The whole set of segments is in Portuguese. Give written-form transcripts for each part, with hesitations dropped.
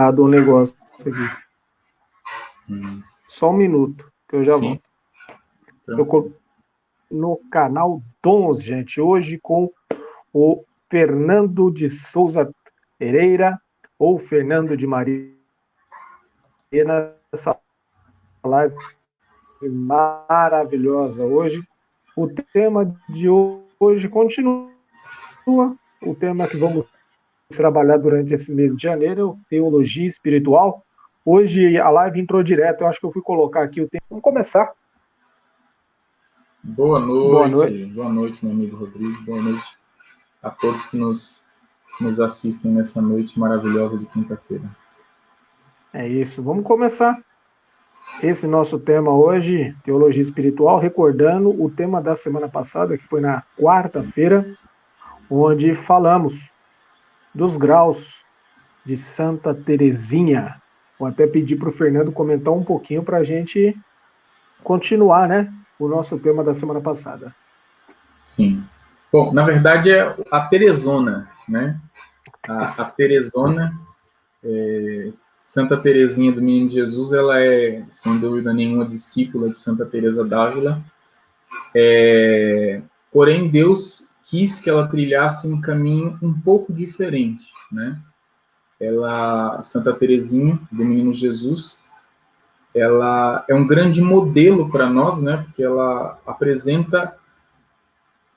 um negócio aqui. Só um minuto, que eu já volto. Eu no canal Dons, gente, hoje com o Fernando de Souza Pereira, ou Fernando de Maria, nessa live maravilhosa hoje. O tema de hoje continua, o tema que vamos trabalhar durante esse mês de janeiro, teologia espiritual. Hoje a live entrou direto, eu acho que eu fui colocar aqui o tema. Vamos começar. Boa noite, meu amigo Rodrigo. Boa noite a todos que nos assistem nessa noite maravilhosa de quinta-feira. É isso, vamos começar. Esse nosso tema hoje, teologia espiritual, recordando o tema da semana passada, que foi na quarta-feira, onde falamos dos graus de Santa Teresinha. Vou até pedir para o Fernando comentar um pouquinho para a gente continuar, né, o nosso tema da semana passada. Sim. Bom, na verdade é a Teresona, né? A Teresona, Santa Teresinha do Menino Jesus, ela é, sem dúvida nenhuma, discípula de Santa Teresa d'Ávila. Porém, Deus quis que ela trilhasse um caminho um pouco diferente, né? Santa Teresinha do Menino Jesus, ela é um grande modelo para nós, né? Porque ela apresenta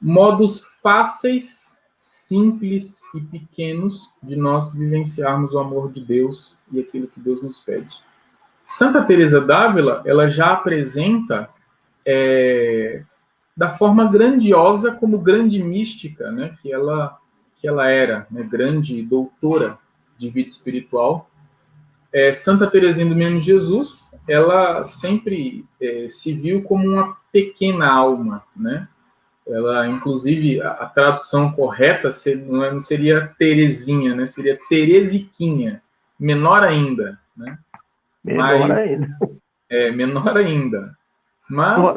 modos fáceis, simples e pequenos de nós vivenciarmos o amor de Deus e aquilo que Deus nos pede. Santa Teresa d'Ávila, ela já apresenta da forma grandiosa como grande mística, né, que ela era, né, grande doutora de vida espiritual. Santa Teresinha do Menino Jesus, ela sempre se viu como uma pequena alma, né? Ela, inclusive, a tradução correta não seria Teresinha, né? Seria Teresiquinha, menor ainda, né? Menor ainda. Menor ainda. Mas,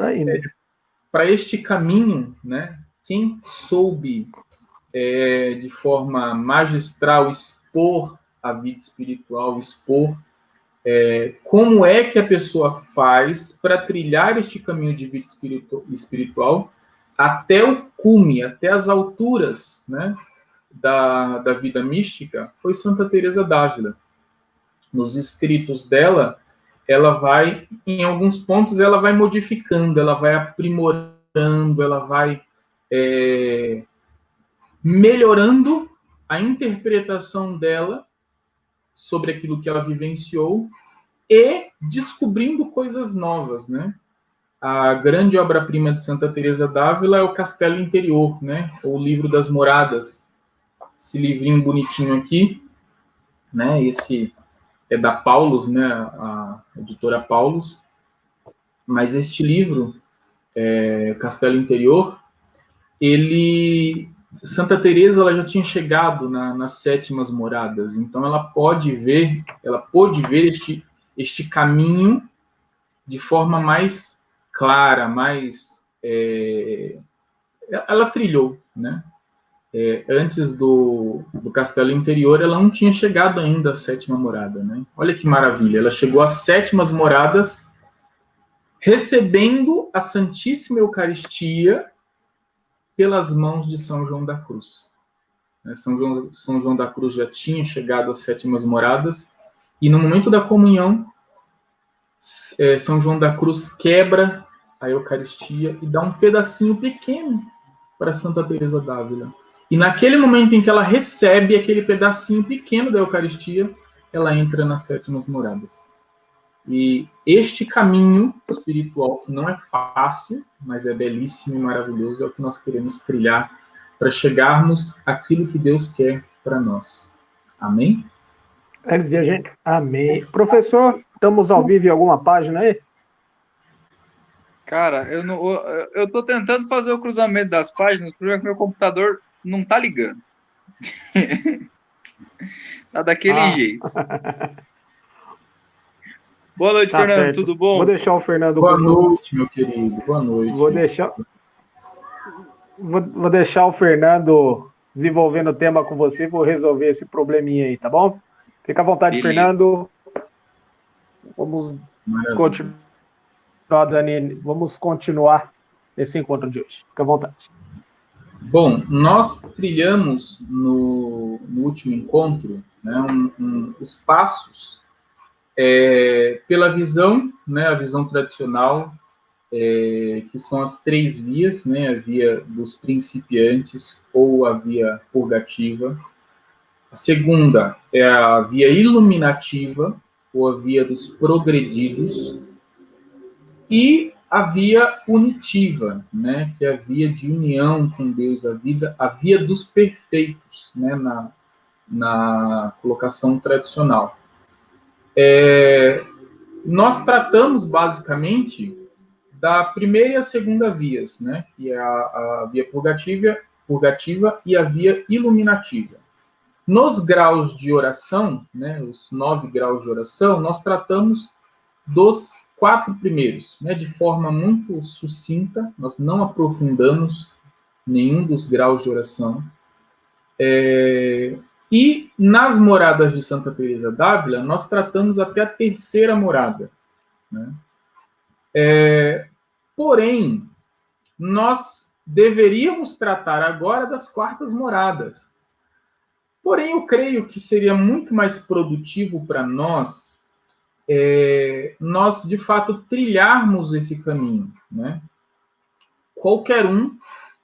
para este caminho, né, quem soube de forma magistral expor a vida espiritual, expor como é que a pessoa faz para trilhar este caminho de vida espiritual até o cume, até as alturas, né, da vida mística, foi Santa Teresa d'Ávila. Nos escritos dela, ela vai, em alguns pontos, ela vai modificando, ela vai aprimorando, ela vai melhorando a interpretação dela sobre aquilo que ela vivenciou e descobrindo coisas novas, né? A grande obra-prima de Santa Teresa d'Ávila é o Castelo Interior, né? Ou o Livro das Moradas. Esse livrinho bonitinho aqui, né? Esse é da Paulus, né? A editora Paulus. Mas este livro, Castelo Interior, Santa Teresa, ela já tinha chegado nas sétimas moradas, então ela pôde ver este caminho de forma mais clara, mais ela trilhou, né? Antes do Castelo Interior, ela não tinha chegado ainda à sétima morada, né? Olha que maravilha, ela chegou às sétimas moradas recebendo a Santíssima Eucaristia pelas mãos de São João da Cruz. São João da Cruz já tinha chegado às sétimas moradas, e no momento da comunhão, São João da Cruz quebra a Eucaristia e dá um pedacinho pequeno para Santa Teresa d'Ávila. E naquele momento em que ela recebe aquele pedacinho pequeno da Eucaristia, ela entra nas sétimas moradas. E este caminho espiritual, que não é fácil, mas é belíssimo e maravilhoso, é o que nós queremos trilhar para chegarmos àquilo que Deus quer para nós. Amém? Antes de a gente... Amém. Professor, estamos ao vivo em alguma página aí? Cara, eu tô tentando fazer o cruzamento das páginas, porque meu computador não tá ligando. Tá daquele jeito. Boa noite, tá Fernando, certo. tudo bom? Vou deixar o Fernando... Boa noite, meu querido, boa noite. Vou deixar o Fernando desenvolvendo o tema com você, vou resolver esse probleminha aí, tá bom? Fica à vontade, Beleza. Fernando. Vamos continuar, Dani. Vamos continuar esse encontro de hoje. Fica à vontade. Bom, nós trilhamos no último encontro, né, os passos pela visão, né, a visão tradicional, que são as 3 vias, né, a via dos principiantes ou a via purgativa. A segunda é a via iluminativa ou a via dos progredidos. E a via unitiva, né, que é a via de união com Deus, a via dos perfeitos, né, na colocação tradicional. Nós tratamos basicamente da primeira e a segunda vias, né, que é a via purgativa e a via iluminativa. Nos graus de oração, né, os 9 graus de oração, nós tratamos dos 4 primeiros, né, de forma muito sucinta, nós não aprofundamos nenhum dos graus de oração. E nas moradas de Santa Teresa d'Ávila, nós tratamos até a 3ª morada, né? Porém, nós deveríamos tratar agora das 4ª moradas. Porém, eu creio que seria muito mais produtivo para nós nós, de fato, trilharmos esse caminho, né? Qualquer um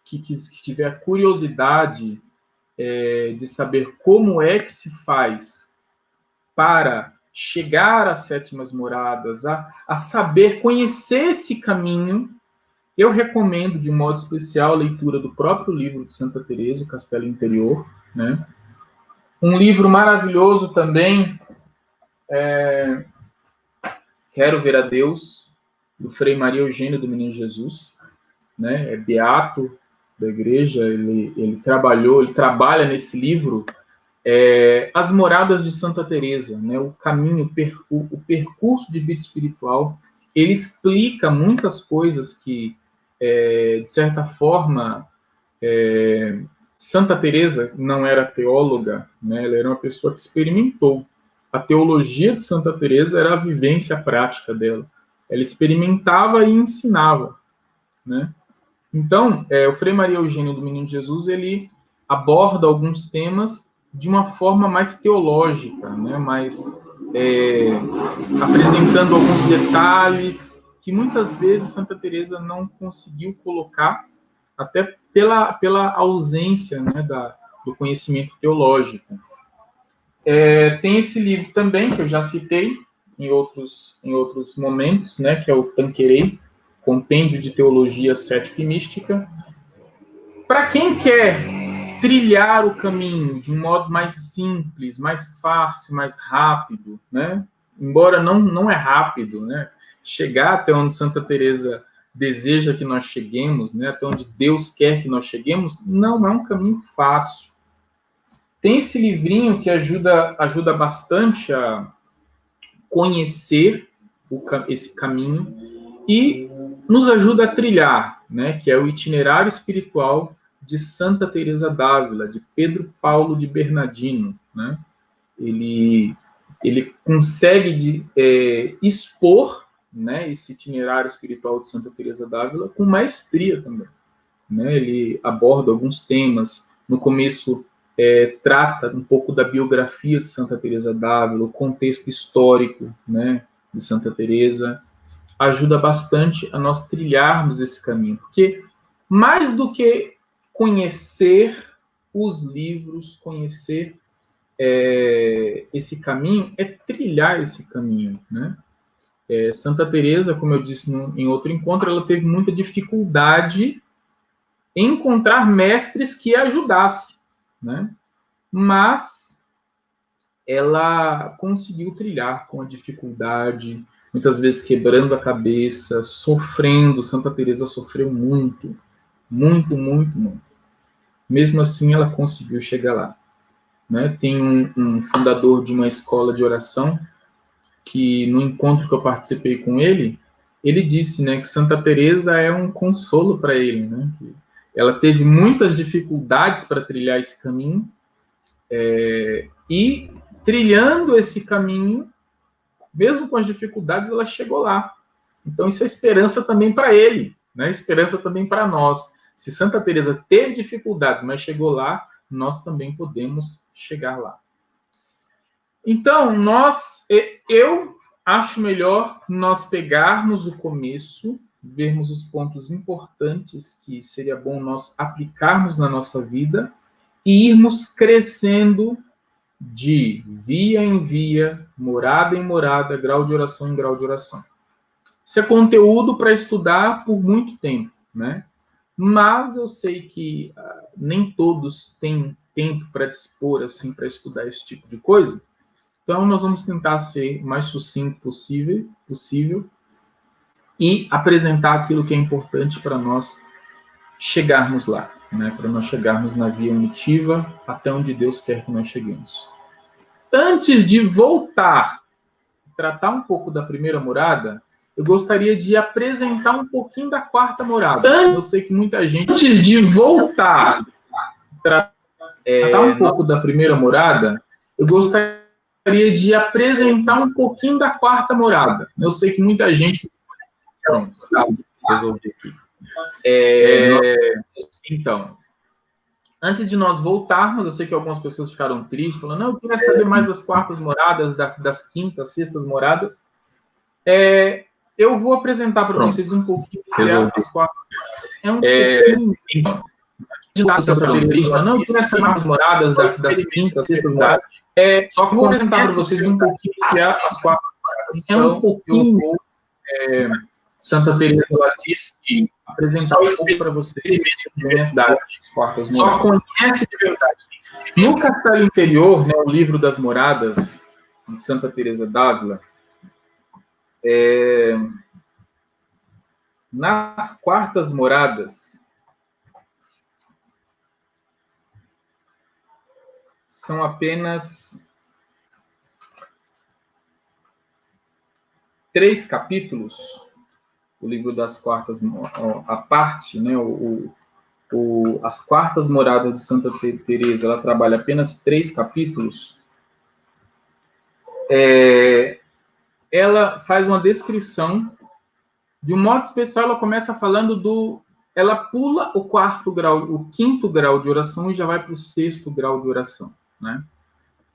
que tiver curiosidade de saber como é que se faz para chegar às 7ª moradas, a saber conhecer esse caminho, eu recomendo, de modo especial, a leitura do próprio livro de Santa Teresa, O Castelo Interior, né? Um livro maravilhoso também, Quero Ver a Deus, do Frei Maria Eugênio do Menino Jesus, né? É beato da igreja, ele trabalha nesse livro as moradas de Santa Teresa, né? O caminho, o percurso de vida espiritual. Ele explica muitas coisas que, de certa forma, Santa Teresa não era teóloga, né? Ela era uma pessoa que experimentou. A teologia de Santa Teresa era a vivência prática dela. Ela experimentava e ensinava, né? Então, o Frei Maria Eugênio do Menino Jesus, ele aborda alguns temas de uma forma mais teológica, né? Mais apresentando alguns detalhes que muitas vezes Santa Teresa não conseguiu colocar, até pela ausência, né, do conhecimento teológico. Tem esse livro também, que eu já citei em outros momentos, né, que é o Tanqueray, Compêndio de Teologia Cética e Mística. Para quem quer trilhar o caminho de um modo mais simples, mais fácil, mais rápido, né, embora não é rápido, né, chegar até onde Santa Teresa deseja que nós cheguemos, né, até onde Deus quer que nós cheguemos, não é um caminho fácil. Tem esse livrinho que ajuda bastante a conhecer esse caminho e nos ajuda a trilhar, né, que é o Itinerário Espiritual de Santa Teresa d'Ávila, de Pedro Paulo de Bernardino, né? Ele consegue expor, né, esse itinerário espiritual de Santa Teresa d'Ávila com maestria também, né? Ele aborda alguns temas. No começo trata um pouco da biografia de Santa Teresa d'Ávila, o contexto histórico, né, de Santa Teresa. Ajuda bastante a nós trilharmos esse caminho, porque mais do que conhecer os livros, conhecer esse caminho, é trilhar esse caminho, né? Santa Teresa, como eu disse em outro encontro, ela teve muita dificuldade em encontrar mestres que a ajudassem, né? Mas ela conseguiu trilhar com a dificuldade, muitas vezes quebrando a cabeça, sofrendo. Santa Teresa sofreu muito, muito, muito, muito. Mesmo assim, ela conseguiu chegar lá, né? Tem um fundador de uma escola de oração que, no encontro que eu participei com ele disse, né, que Santa Teresa é um consolo para ele, né? Ela teve muitas dificuldades para trilhar esse caminho, e trilhando esse caminho, mesmo com as dificuldades, ela chegou lá. Então, isso é esperança também para ele, né? Esperança também para nós. Se Santa Teresa teve dificuldades, mas chegou lá, nós também podemos chegar lá. Então, eu acho melhor nós pegarmos o começo, vermos os pontos importantes que seria bom nós aplicarmos na nossa vida e irmos crescendo de via em via, morada em morada, grau de oração em grau de oração. Isso é conteúdo para estudar por muito tempo, né? Mas eu sei que nem todos têm tempo para dispor assim para estudar esse tipo de coisa. Então nós vamos tentar ser o mais sucinto possível e apresentar aquilo que é importante para nós chegarmos lá, né? Para nós chegarmos na via unitiva até onde Deus quer que nós cheguemos. Antes de voltar a tratar um pouco da primeira morada, eu gostaria de apresentar um pouquinho da quarta morada. Eu sei que muita gente... Antes de voltar a tratar um pouco da primeira morada, eu gostaria de apresentar um pouquinho da quarta morada. Eu sei que muita gente... Pronto, tá, resolvi aqui. Então, antes de nós voltarmos, eu sei que algumas pessoas ficaram tristes, falando, não, eu queria saber mais das quartas moradas, das quintas, sextas moradas. Eu vou apresentar para vocês um pouquinho as quartas moradas. É um pouquinho... Não, eu queria saber mais moradas das quintas, sextas moradas. Só que vou apresentar para vocês um pouquinho que é as quartas moradas. É um pouquinho... Santa Teresa ela disse que apresentar um pouco para vocês das quartas moradas. Só conhece de verdade. No Castelo Interior, né, o livro das moradas de Santa Teresa d'Ávila, nas quartas moradas são apenas 3 capítulos. O livro das quartas, a parte, né, as quartas moradas de Santa Teresa, ela trabalha apenas 3 capítulos. Ela faz uma descrição, de um modo especial, ela começa falando ela pula o 4º grau, o 5º grau de oração e já vai para o 6º grau de oração, né?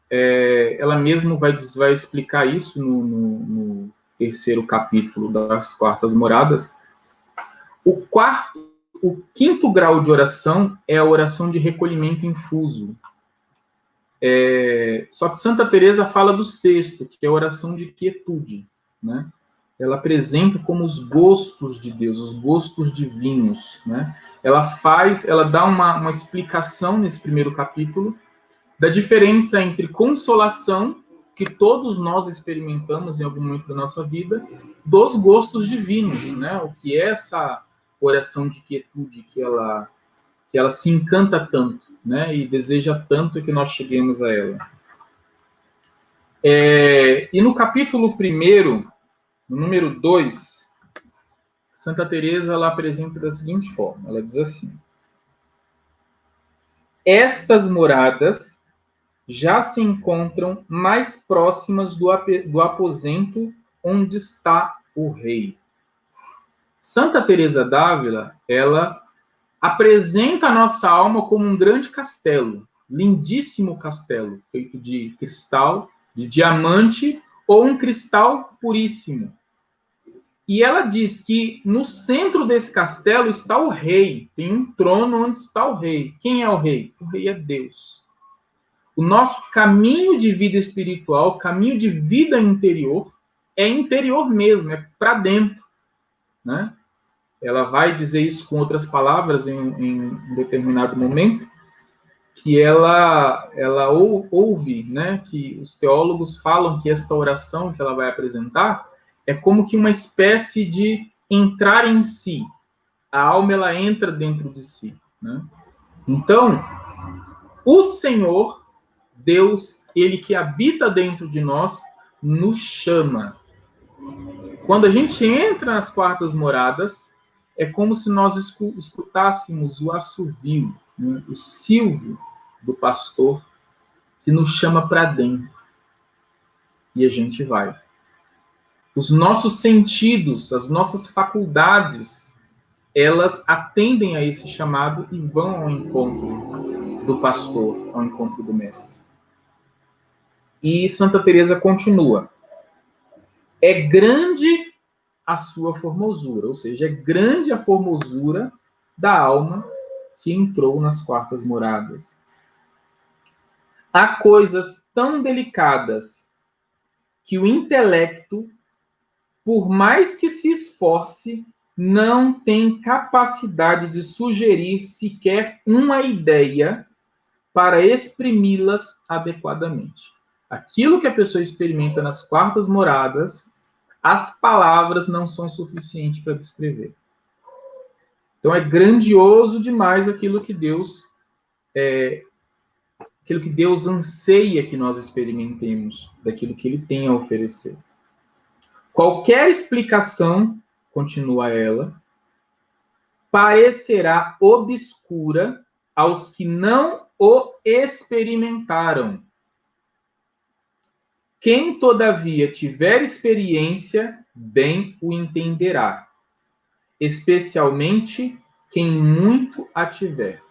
Ela mesma vai explicar isso no 3º capítulo das quartas moradas. O 5º grau de oração é a oração de recolhimento infuso. Só que Santa Teresa fala do 6º, que é a oração de quietude, né? Ela apresenta como os gostos de Deus, os gostos divinos, né? Ela dá uma explicação nesse 1º capítulo da diferença entre consolação, que todos nós experimentamos em algum momento da nossa vida, dos gostos divinos, né? O que é essa oração de quietude que ela se encanta tanto, né? E deseja tanto que nós cheguemos a ela. E no capítulo 1º, no número 2, Santa Teresa ela apresenta da seguinte forma, ela diz assim: estas moradas já se encontram mais próximas do aposento onde está o rei. Santa Teresa d'Ávila, ela apresenta a nossa alma como um grande castelo, lindíssimo castelo, feito de cristal, de diamante ou um cristal puríssimo. E ela diz que no centro desse castelo está o rei, tem um trono onde está o rei. Quem é o rei? O rei é Deus. O nosso caminho de vida espiritual, caminho de vida interior, é interior mesmo, é para dentro, né? Ela vai dizer isso com outras palavras em um determinado momento, que ela ouve, né, que os teólogos falam que esta oração que ela vai apresentar é como que uma espécie de entrar em si. A alma, ela entra dentro de si, né? Então, o Senhor, Deus, ele que habita dentro de nós, nos chama. Quando a gente entra nas quartas moradas, é como se nós escutássemos o assovio, né, o silvio do pastor, que nos chama para dentro, e a gente vai. Os nossos sentidos, as nossas faculdades, elas atendem a esse chamado e vão ao encontro do pastor, ao encontro do mestre. E Santa Teresa continua. É grande a sua formosura, ou seja, é grande a formosura da alma que entrou nas quartas moradas. Há coisas tão delicadas que o intelecto, por mais que se esforce, não tem capacidade de sugerir sequer uma ideia para exprimi-las adequadamente. Aquilo que a pessoa experimenta nas quartas moradas, as palavras não são suficientes para descrever. Então é grandioso demais aquilo que Deus anseia que nós experimentemos, daquilo que Ele tem a oferecer. Qualquer explicação, continua ela, parecerá obscura aos que não o experimentaram. Quem, todavia, tiver experiência, bem o entenderá, especialmente quem muito a tiver.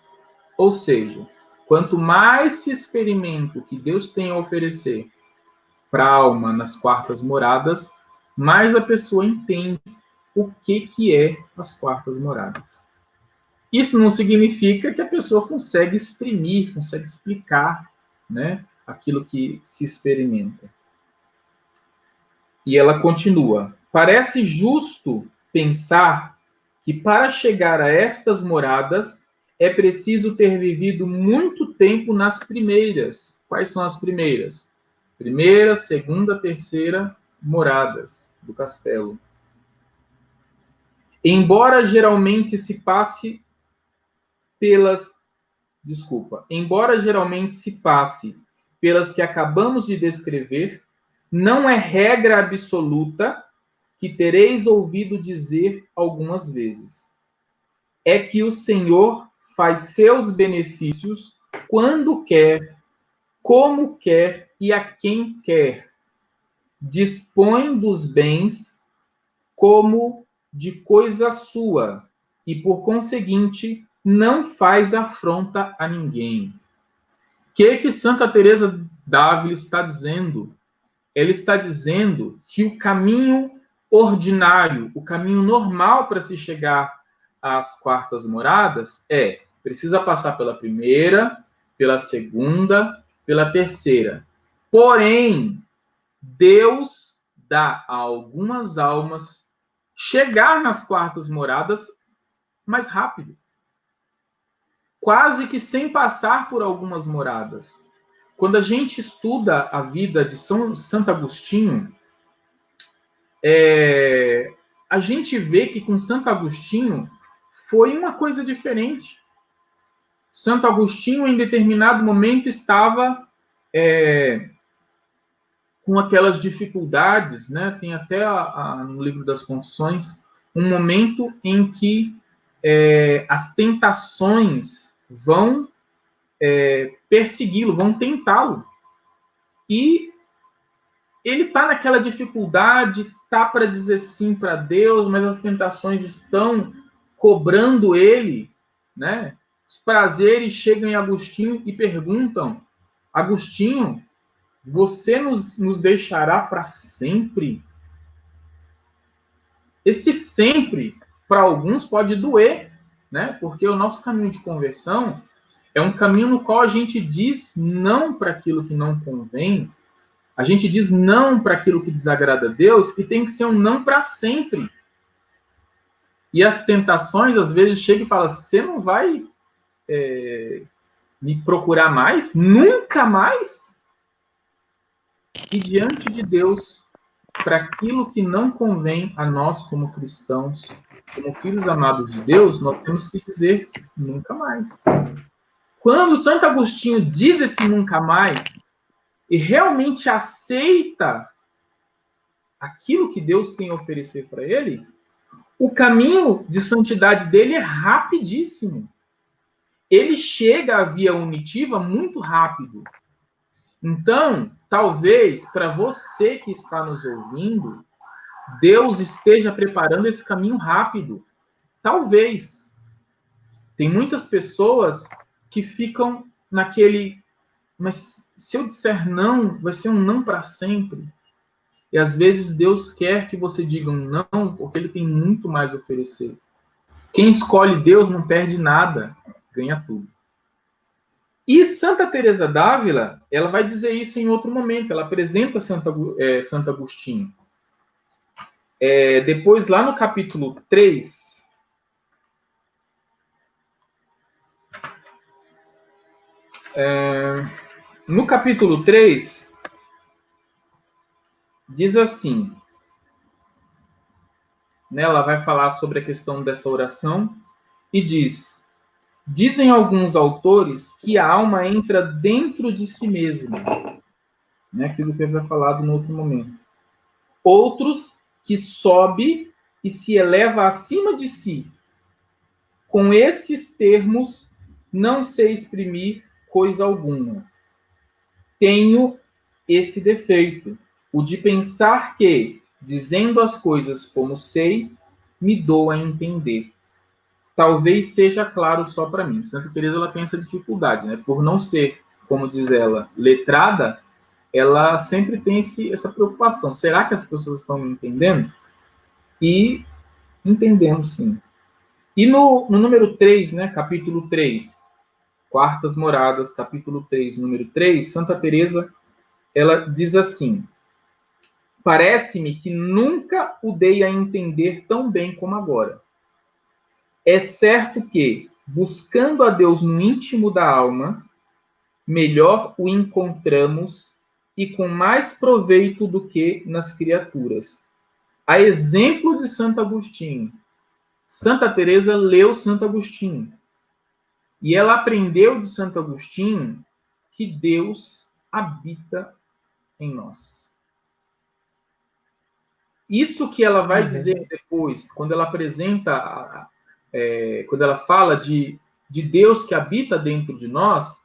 Ou seja, quanto mais se experimenta o que Deus tem a oferecer para a alma nas quartas moradas, mais a pessoa entende o que é as quartas moradas. Isso não significa que a pessoa consegue exprimir, consegue explicar, né, aquilo que se experimenta. E ela continua. Parece justo pensar que para chegar a estas moradas é preciso ter vivido muito tempo nas primeiras. Quais são as primeiras? Primeira, segunda, terceira moradas do castelo. Embora geralmente se passe pelas que acabamos de descrever, não é regra absoluta que tereis ouvido dizer algumas vezes. É que o Senhor faz seus benefícios quando quer, como quer e a quem quer. Dispõe dos bens como de coisa sua e, por conseguinte, não faz afronta a ninguém. O que Santa Teresa d'Ávila está dizendo? Ela está dizendo que o caminho ordinário, o caminho normal para se chegar às quartas moradas precisa passar pela primeira, pela segunda, pela terceira. Porém, Deus dá a algumas almas chegar nas quartas moradas mais rápido. Quase que sem passar por algumas moradas. Quando a gente estuda a vida de Santo Agostinho, a gente vê que com Santo Agostinho foi uma coisa diferente. Santo Agostinho, em determinado momento, estava com aquelas dificuldades, né? Tem até no livro das Confissões, um momento em que as tentações vão persegui-lo, vão tentá-lo. E ele está naquela dificuldade, tá para dizer sim para Deus, mas as tentações estão cobrando ele, né? Os prazeres chegam em Agostinho e perguntam: Agostinho, você nos deixará para sempre? Esse sempre, para alguns, pode doer, né? Porque o nosso caminho de conversão é um caminho no qual a gente diz não para aquilo que não convém, a gente diz não para aquilo que desagrada a Deus, e tem que ser um não para sempre. E as tentações, às vezes, chegam e falam: você não vai me procurar mais? Nunca mais? E diante de Deus, para aquilo que não convém a nós como cristãos, como filhos amados de Deus, nós temos que dizer nunca mais. Quando Santo Agostinho diz esse nunca mais e realmente aceita aquilo que Deus tem a oferecer para ele, o caminho de santidade dele é rapidíssimo. Ele chega à via unitiva muito rápido. Então, talvez para você que está nos ouvindo, Deus esteja preparando esse caminho rápido. Talvez. Tem muitas pessoas que ficam naquele, mas se eu disser não, vai ser um não para sempre. E às vezes Deus quer que você diga um não, porque Ele tem muito mais a oferecer. Quem escolhe Deus não perde nada, ganha tudo. E Santa Teresa d'Ávila, ela vai dizer isso em outro momento. Ela apresenta Santo Agostinho. Depois, lá no capítulo 3, no capítulo 3, diz assim, né, ela vai falar sobre a questão dessa oração, e diz: dizem alguns autores que a alma entra dentro de si mesma, né, aquilo que eu havia falado no outro momento. Outros que sobe e se eleva acima de si. Com esses termos, não sei exprimir coisa alguma. Tenho esse defeito, o de pensar que, dizendo as coisas como sei, me dou a entender. Talvez seja claro só para mim. Santa Teresa, ela tem essa dificuldade, né? Por não ser, como diz ela, letrada, ela sempre tem essa preocupação. Será que as pessoas estão me entendendo? E entendemos, sim. E no número 3, né, capítulo 3, Quartas Moradas, capítulo 3, número 3, Santa Teresa, ela diz assim: parece-me que nunca o dei a entender tão bem como agora. É certo que, buscando a Deus no íntimo da alma, melhor o encontramos e com mais proveito do que nas criaturas. A exemplo de Santo Agostinho, Santa Teresa leu Santo Agostinho. E ela aprendeu de Santo Agostinho que Deus habita em nós. Isso que ela vai dizer depois, quando ela apresenta, quando ela fala de Deus que habita dentro de nós,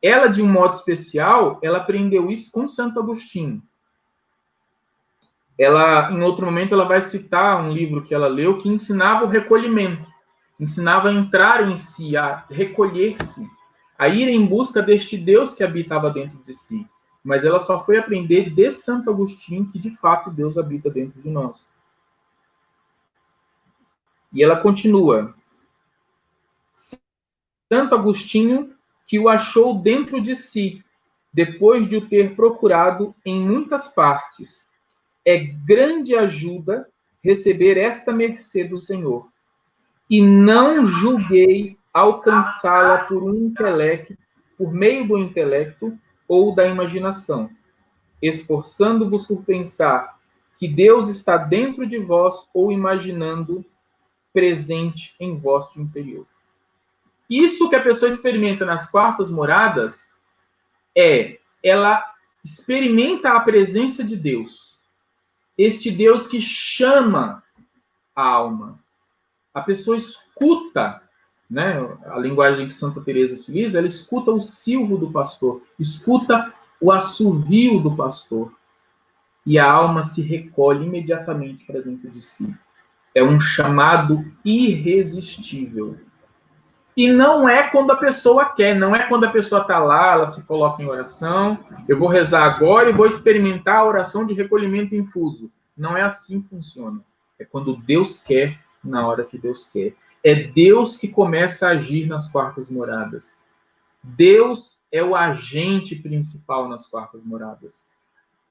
ela, de um modo especial, ela aprendeu isso com Santo Agostinho. Ela, em outro momento, ela vai citar um livro que ela leu que ensinava o recolhimento, ensinava a entrar em si, a recolher-se, a ir em busca deste Deus que habitava dentro de si. Mas ela só foi aprender de Santo Agostinho que, de fato, Deus habita dentro de nós. E ela continua. Santo Agostinho, que o achou dentro de si, depois de o ter procurado em muitas partes. É grande ajuda receber esta mercê do Senhor. E não julgueis alcançá-la por meio do intelecto ou da imaginação, esforçando-vos por pensar que Deus está dentro de vós ou imaginando presente em vosso interior. Isso que a pessoa experimenta nas quartas moradas ela experimenta a presença de Deus. Este Deus que chama a alma. A pessoa escuta, né, a linguagem que Santa Teresa utiliza, ela escuta o silvo do pastor, escuta o assovio do pastor. E a alma se recolhe imediatamente para dentro de si. É um chamado irresistível. E não é quando a pessoa quer, não é quando a pessoa está lá, ela se coloca em oração, eu vou rezar agora e vou experimentar a oração de recolhimento infuso. Não é assim que funciona. É quando Deus quer, na hora que Deus quer. É Deus que começa a agir nas quartas moradas. Deus é o agente principal nas quartas moradas.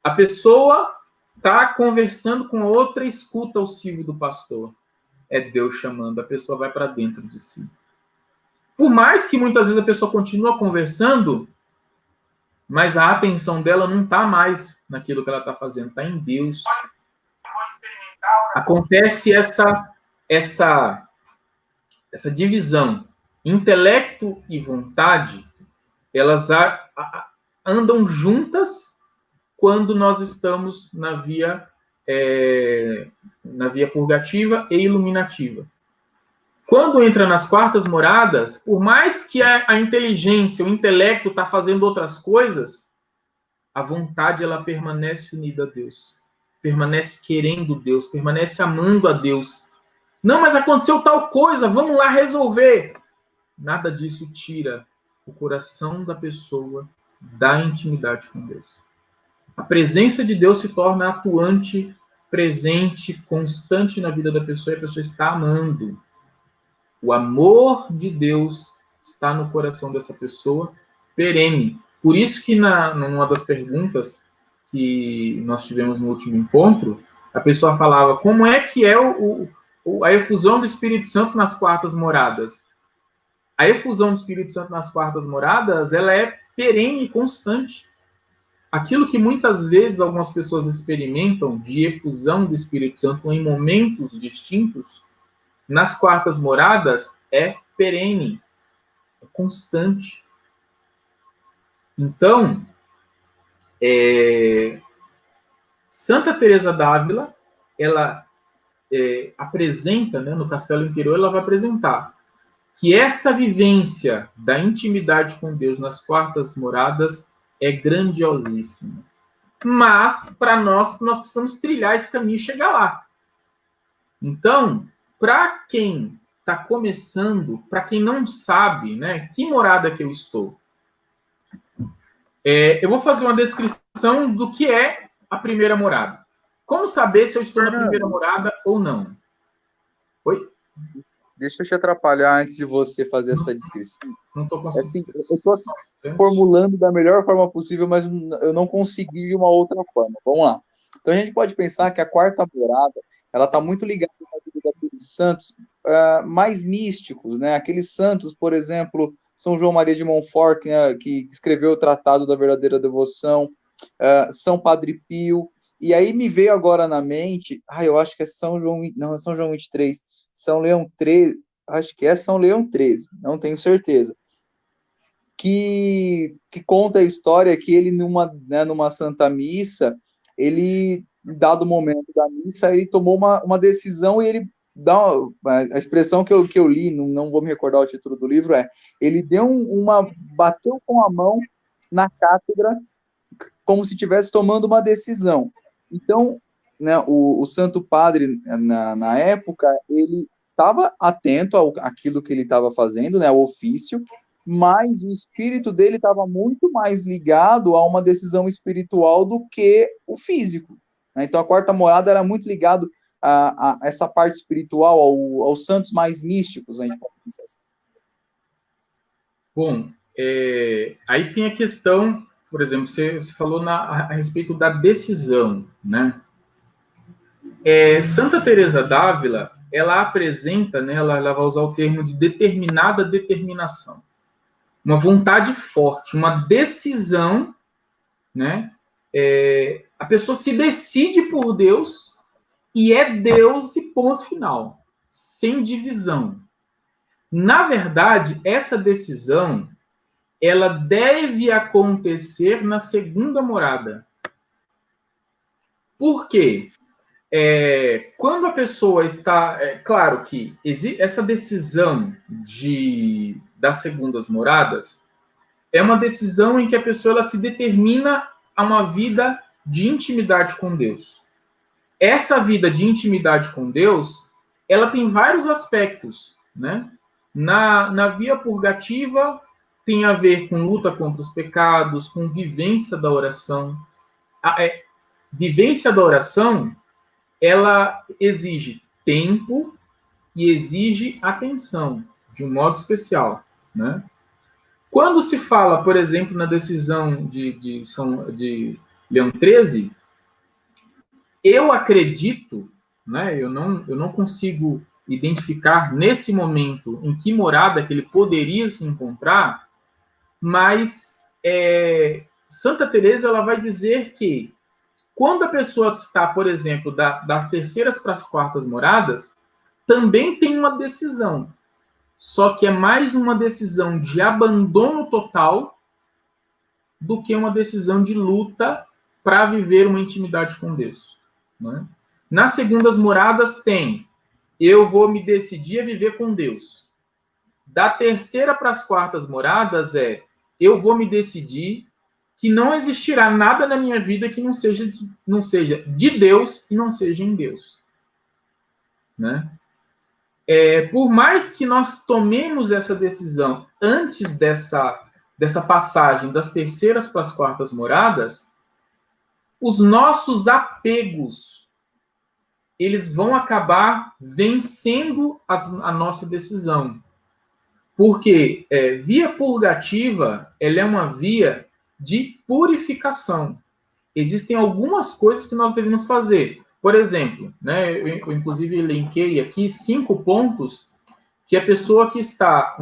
A pessoa está conversando com outra e escuta o silvo do pastor. É Deus chamando, a pessoa vai para dentro de si. Por mais que muitas vezes a pessoa continua conversando, mas a atenção dela não está mais naquilo que ela está fazendo, está em Deus. Acontece essa divisão. Intelecto e vontade, elas andam juntas quando nós estamos na via purgativa e iluminativa. Quando entra nas quartas moradas, por mais que a inteligência, o intelecto está fazendo outras coisas, a vontade ela permanece unida a Deus, permanece querendo Deus, permanece amando a Deus. Não, mas aconteceu tal coisa, vamos lá resolver. Nada disso tira o coração da pessoa da intimidade com Deus. A presença de Deus se torna atuante, presente, constante na vida da pessoa, e a pessoa está amando. O amor de Deus está no coração dessa pessoa, perene. Por isso que numa das perguntas que nós tivemos no último encontro, a pessoa falava, como é que é a efusão do Espírito Santo nas quartas moradas? A efusão do Espírito Santo nas quartas moradas, ela é perene e constante. Aquilo que muitas vezes algumas pessoas experimentam de efusão do Espírito Santo em momentos distintos, nas quartas moradas é perene, é constante. Então, Santa Teresa d'Ávila, ela apresenta, né, no Castelo Interior, ela vai apresentar que essa vivência da intimidade com Deus nas quartas moradas é grandiosíssima. Mas, para nós precisamos trilhar esse caminho e chegar lá. Então, para quem está começando, para quem não sabe, né, que morada que eu estou, eu vou fazer uma descrição do que é a primeira morada. Como saber se eu estou na primeira morada ou não? Oi? Deixa eu te atrapalhar antes de você fazer essa descrição. Não estou conseguindo. Assim, eu estou formulando da melhor forma possível, mas eu não consegui de uma outra forma. Vamos lá. Então, a gente pode pensar que a quarta morada, ela está muito ligada à vida daqueles santos mais místicos, né? Aqueles santos, por exemplo, São João Maria de Montfort, que escreveu o Tratado da Verdadeira Devoção, São Padre Pio, e aí me veio agora na mente, eu acho que é São João 23, São Leão 13, acho que é São Leão 13, não tenho certeza, que conta a história que ele, numa Santa Missa, ele, dado momento da missa, ele tomou uma decisão e ele dá a expressão que eu li, não vou me recordar o título do livro, ele bateu com a mão na cátedra como se estivesse tomando uma decisão. Então, né, o Santo Padre, na época, ele estava atento àquilo que ele estava fazendo, né, ao ofício, mas o espírito dele estava muito mais ligado a uma decisão espiritual do que o físico. Né? Então, a quarta morada era muito ligado a essa parte espiritual, aos santos mais místicos, a gente pode pensar assim. Bom, aí tem a questão, por exemplo, você falou a respeito da decisão, né? Santa Teresa d'Ávila, ela apresenta, né, ela vai usar o termo de determinada determinação. Uma vontade forte, uma decisão, né? A pessoa se decide por Deus e é Deus e ponto final, sem divisão. Na verdade, essa decisão, ela deve acontecer na segunda morada. Por quê? Quando a pessoa está... claro que essa decisão das segundas moradas é uma decisão em que a pessoa ela se determina a uma vida de intimidade com Deus. Essa vida de intimidade com Deus, ela tem vários aspectos, né? Na via purgativa, tem a ver com luta contra os pecados, com vivência da oração. Vivência da oração, ela exige tempo e exige atenção, de um modo especial, né? Quando se fala, por exemplo, na decisão de Leão 13, eu acredito, né, eu não consigo identificar nesse momento em que morada que ele poderia se encontrar, mas Santa Teresa ela vai dizer que quando a pessoa está, por exemplo, das terceiras para as quartas moradas, também tem uma decisão, só que é mais uma decisão de abandono total do que uma decisão de luta para viver uma intimidade com Deus. Né? Nas segundas moradas tem, eu vou me decidir a viver com Deus. Da terceira para as quartas moradas eu vou me decidir que não existirá nada na minha vida que não seja de Deus e não seja em Deus. Né? Por mais que nós tomemos essa decisão antes dessa passagem das terceiras para as quartas moradas, os nossos apegos, eles vão acabar vencendo a nossa decisão. Porque via purgativa, ela é uma via de purificação. Existem algumas coisas que nós devemos fazer. Por exemplo, né, eu inclusive elenquei aqui 5 pontos que a pessoa que está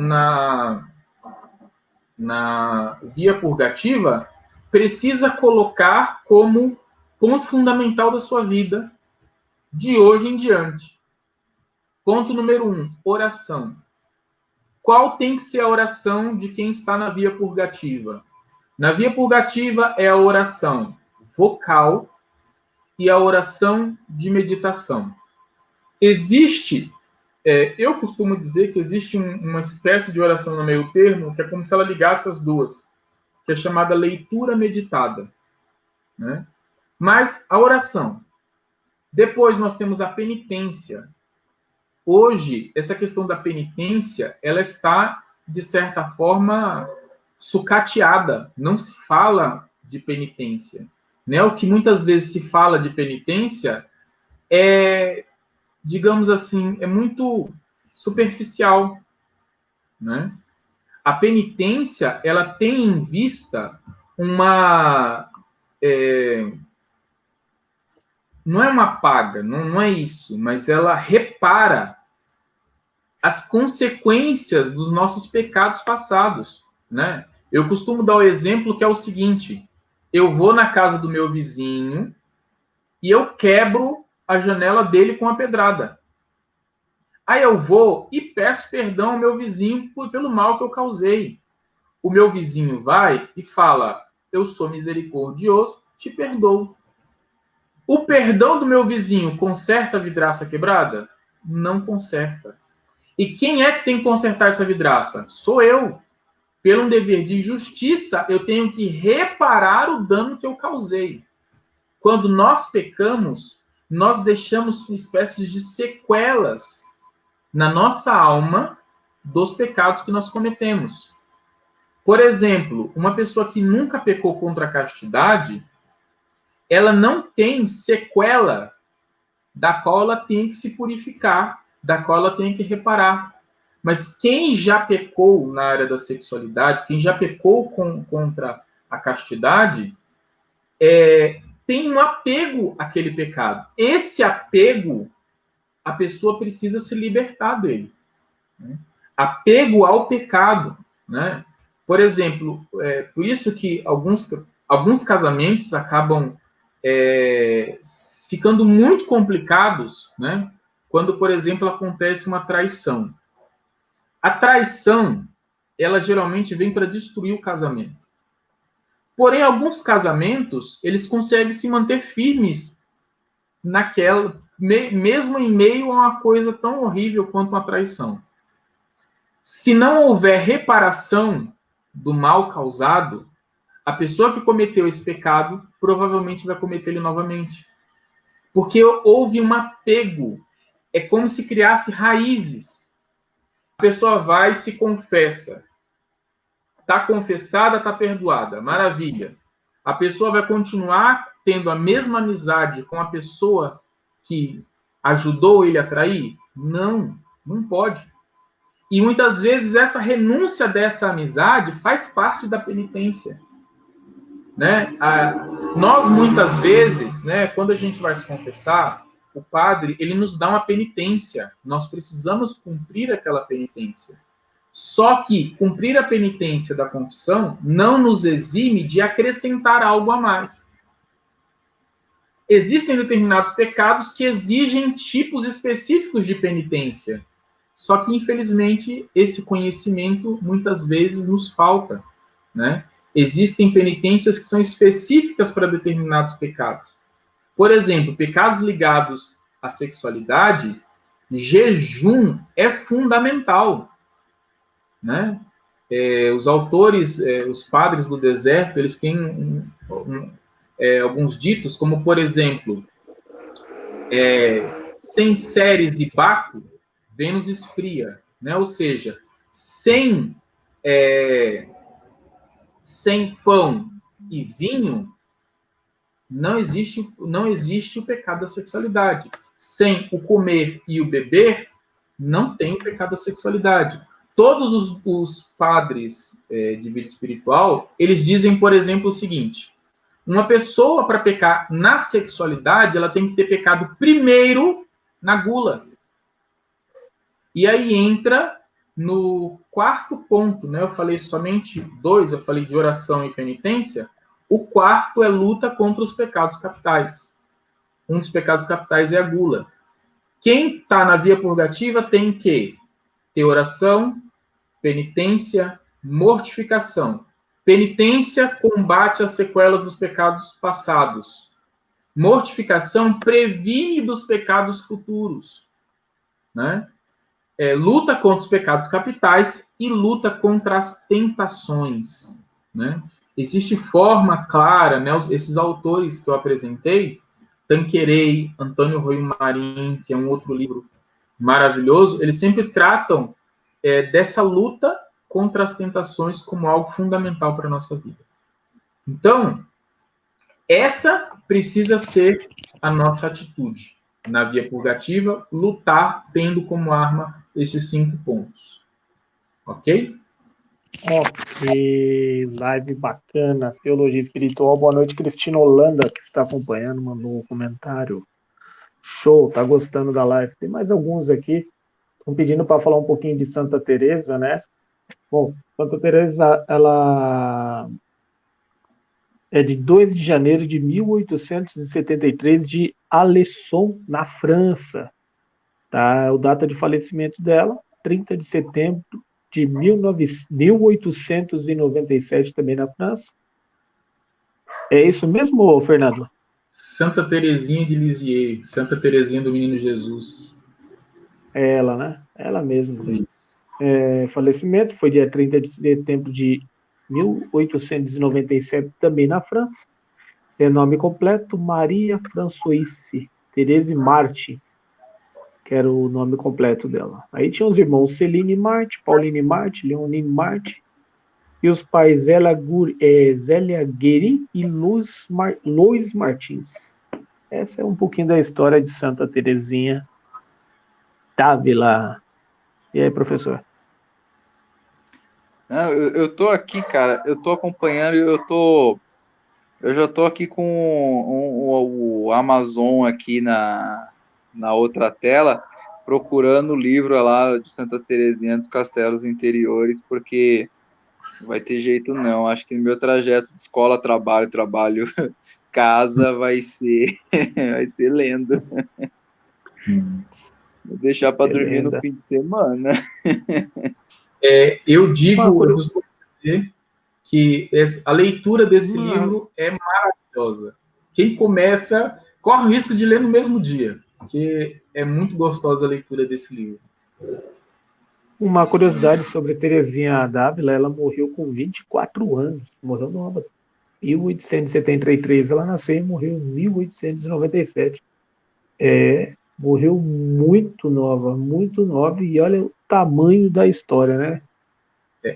na via purgativa precisa colocar como ponto fundamental da sua vida de hoje em diante. Ponto número 1, oração. Qual tem que ser a oração de quem está na via purgativa? Na via purgativa é a oração vocal e a oração de meditação. Existe, eu costumo dizer que existe uma espécie de oração no meio termo, que é como se ela ligasse as duas, que é chamada leitura meditada. Né? Mas a oração. Depois nós temos a penitência. Hoje, essa questão da penitência, ela está, de certa forma, sucateada. Não se fala de penitência. Né? O que muitas vezes se fala de penitência é, digamos assim, é muito superficial. Né? A penitência, ela tem em vista uma... não é uma paga, não é isso, mas ela repara as consequências dos nossos pecados passados, né? Eu costumo dar o exemplo que é o seguinte: eu vou na casa do meu vizinho e eu quebro a janela dele com a pedrada. Aí eu vou e peço perdão ao meu vizinho pelo mal que eu causei. O meu vizinho vai e fala: eu sou misericordioso, te perdoo. O perdão do meu vizinho conserta a vidraça quebrada? Não conserta. E quem é que tem que consertar essa vidraça? Sou eu. Pelo um dever de justiça, eu tenho que reparar o dano que eu causei. Quando nós pecamos, nós deixamos espécies de sequelas na nossa alma dos pecados que nós cometemos. Por exemplo, uma pessoa que nunca pecou contra a castidade, ela não tem sequela da qual ela tem que se purificar, da qual ela tem que reparar. Mas quem já pecou na área da sexualidade, quem já pecou contra a castidade, tem um apego àquele pecado. Esse apego, a pessoa precisa se libertar dele. Né? Apego ao pecado. Né? Por exemplo, por isso que alguns casamentos acabam ficando muito complicados, né? Quando, por exemplo, acontece uma traição. A traição, ela geralmente vem para destruir o casamento. Porém, alguns casamentos, eles conseguem se manter firmes naquela, mesmo em meio a uma coisa tão horrível quanto uma traição. Se não houver reparação do mal causado, a pessoa que cometeu esse pecado provavelmente vai cometê-lo novamente. Porque houve um apego. É como se criasse raízes. A pessoa vai e se confessa. Está confessada, está perdoada. Maravilha. A pessoa vai continuar tendo a mesma amizade com a pessoa que ajudou ele a trair? Não, não pode. E muitas vezes essa renúncia dessa amizade faz parte da penitência. Né? Nós, muitas vezes, né, quando a gente vai se confessar, o padre ele nos dá uma penitência. Nós precisamos cumprir aquela penitência. Só que cumprir a penitência da confissão não nos exime de acrescentar algo a mais. Existem determinados pecados que exigem tipos específicos de penitência. Só que, infelizmente, esse conhecimento muitas vezes nos falta, né? Existem penitências que são específicas para determinados pecados. Por exemplo, pecados ligados à sexualidade, jejum é fundamental. Né? os autores, os padres do deserto, eles têm alguns ditos, como, por exemplo, sem Ceres e Baco, Vênus esfria, né? Ou seja, sem pão e vinho, não existe o pecado da sexualidade. Sem o comer e o beber, não tem o pecado da sexualidade. Todos os padres de vida espiritual, eles dizem, por exemplo, o seguinte: uma pessoa, para pecar na sexualidade, ela tem que ter pecado primeiro na gula. E aí entra no quarto ponto, né? Eu falei somente 2, eu falei de oração e penitência. O quarto é luta contra os pecados capitais. Um dos pecados capitais é a gula. Quem está na via purgativa tem que ter oração, penitência, mortificação. Penitência combate as sequelas dos pecados passados. Mortificação previne dos pecados futuros, né? Luta contra os pecados capitais e luta contra as tentações, né? Existe forma clara, né? Esses autores que eu apresentei, Tanqueray, Antônio Rui Marim, que é um outro livro maravilhoso, eles sempre tratam dessa luta contra as tentações como algo fundamental para a nossa vida. Então, essa precisa ser a nossa atitude na via purgativa, lutar tendo como arma esses 5 pontos. Ok? Ok, live bacana, Teologia Espiritual. Boa noite, Cristina Holanda, que está acompanhando, mandou um comentário. Show, tá gostando da live. Tem mais alguns aqui, estão pedindo para falar um pouquinho de Santa Teresa, né? Bom, Santa Teresa, ela é de 2 de janeiro de 1873, de Alençon, na França. Tá? A data de falecimento dela, 30 de setembro de 1897, também na França. É isso mesmo, Fernando? Santa Teresinha de Lisieux, Santa Teresinha do Menino Jesus. É ela, né? Ela mesma. Falecimento foi dia 30 de setembro de 1897, também na França. Nome completo, Maria Françoise Therese Marty, que era o nome completo dela. Aí tinha os irmãos Celine Marty, Pauline Marty, Leonine Marty, e os pais Zélia Guerin e Luiz Martins. Essa é um pouquinho da história de Santa Teresinha d'Ávila. E aí, professor? Não, eu tô aqui, cara, eu tô acompanhando, eu já tô aqui com o Amazon aqui na outra tela, procurando o livro lá de Santa Teresinha dos Castelos Interiores, porque não vai ter jeito não. Acho que no meu trajeto de escola, trabalho, casa, vai ser lendo. Vou deixar para dormir no fim de semana. Eu costumo dizer que a leitura desse livro é maravilhosa. Quem começa, corre o risco de ler no mesmo dia, porque é muito gostosa a leitura desse livro. Uma curiosidade sobre Teresinha d'Ávila, ela morreu com 24 anos, morreu nova. 1873, ela nasceu e morreu em 1897. Morreu muito nova, e olha o tamanho da história, né?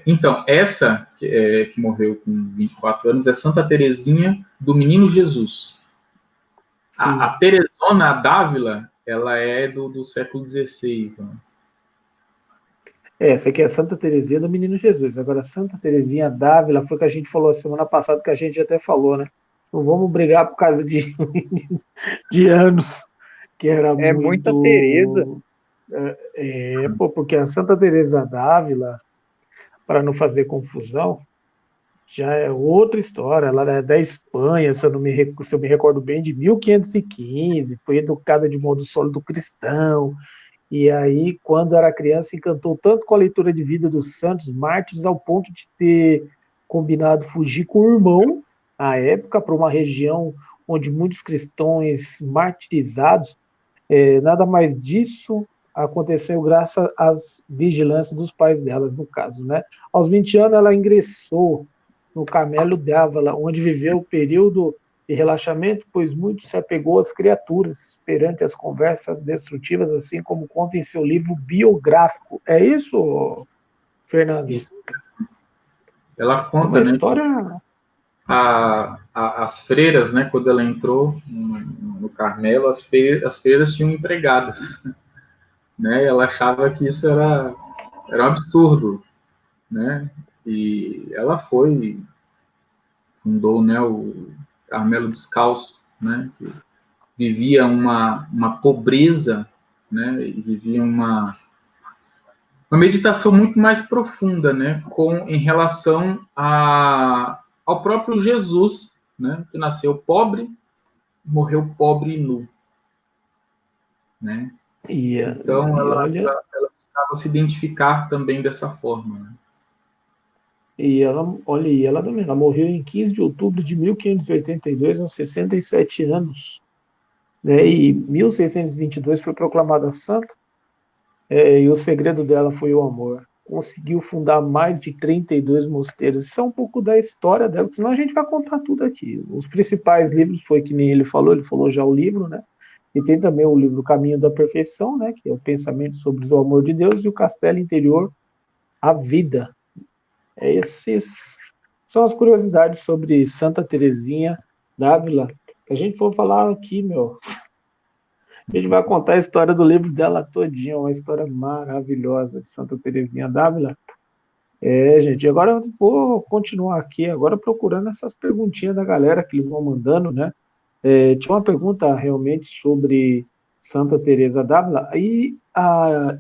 Então, essa que morreu com 24 anos é Santa Teresinha do Menino Jesus. A Teresona d'Ávila, ela é do século XVI. Né? Essa aqui é Santa Teresinha do Menino Jesus. Agora, Santa Teresinha d'Ávila foi o que a gente falou semana passada, que a gente até falou, né? Não vamos brigar por causa de anos, que era muita Teresa. Porque a Santa Teresa d'Ávila, para não fazer confusão, já é outra história. Ela é da Espanha, se eu me recordo bem, de 1515, foi educada de modo sólido cristão, e aí, quando era criança, encantou tanto com a leitura de vida dos santos mártires, ao ponto de ter combinado fugir com o irmão, à época, para uma região onde muitos cristãos martirizados, nada mais disso, aconteceu graças às vigilâncias dos pais delas, no caso, né? Aos 20 anos, ela ingressou no Carmelo de Ávila, onde viveu o período de relaxamento, pois muito se apegou às criaturas perante as conversas destrutivas, assim como conta em seu livro biográfico. É isso, Fernando? Isso. Ela É conta, uma né, história... as freiras, né, quando ela entrou no Carmelo, as freiras tinham empregadas, né? Ela achava que isso era um absurdo, né? E ela fundou, né, o Carmelo Descalço, né? Que vivia uma pobreza, né? E vivia uma meditação muito mais profunda, né? Em relação ao próprio Jesus, né? Que nasceu pobre, morreu pobre e nu, né? Então ela buscava se identificar também dessa forma, né? Ela também, ela morreu em 15 de outubro de 1582, aos 67 anos, né? E em 1622 foi proclamada santa, e o segredo dela foi o amor. Conseguiu fundar mais de 32 mosteiros. Isso é um pouco da história dela, senão a gente vai contar tudo aqui. Os principais livros foi que nem ele falou já o livro, né? E tem também o livro Caminho da Perfeição, né? Que é o pensamento sobre o amor de Deus, e o Castelo Interior, a vida. Esses são as curiosidades sobre Santa Teresinha d'Ávila. Se a gente for falar aqui, a gente vai contar a história do livro dela todinha, uma história maravilhosa de Santa Teresinha d'Ávila. Gente, agora eu vou continuar aqui, agora procurando essas perguntinhas da galera que eles vão mandando, né? Tinha uma pergunta realmente sobre Santa Teresa d'Ávila, e a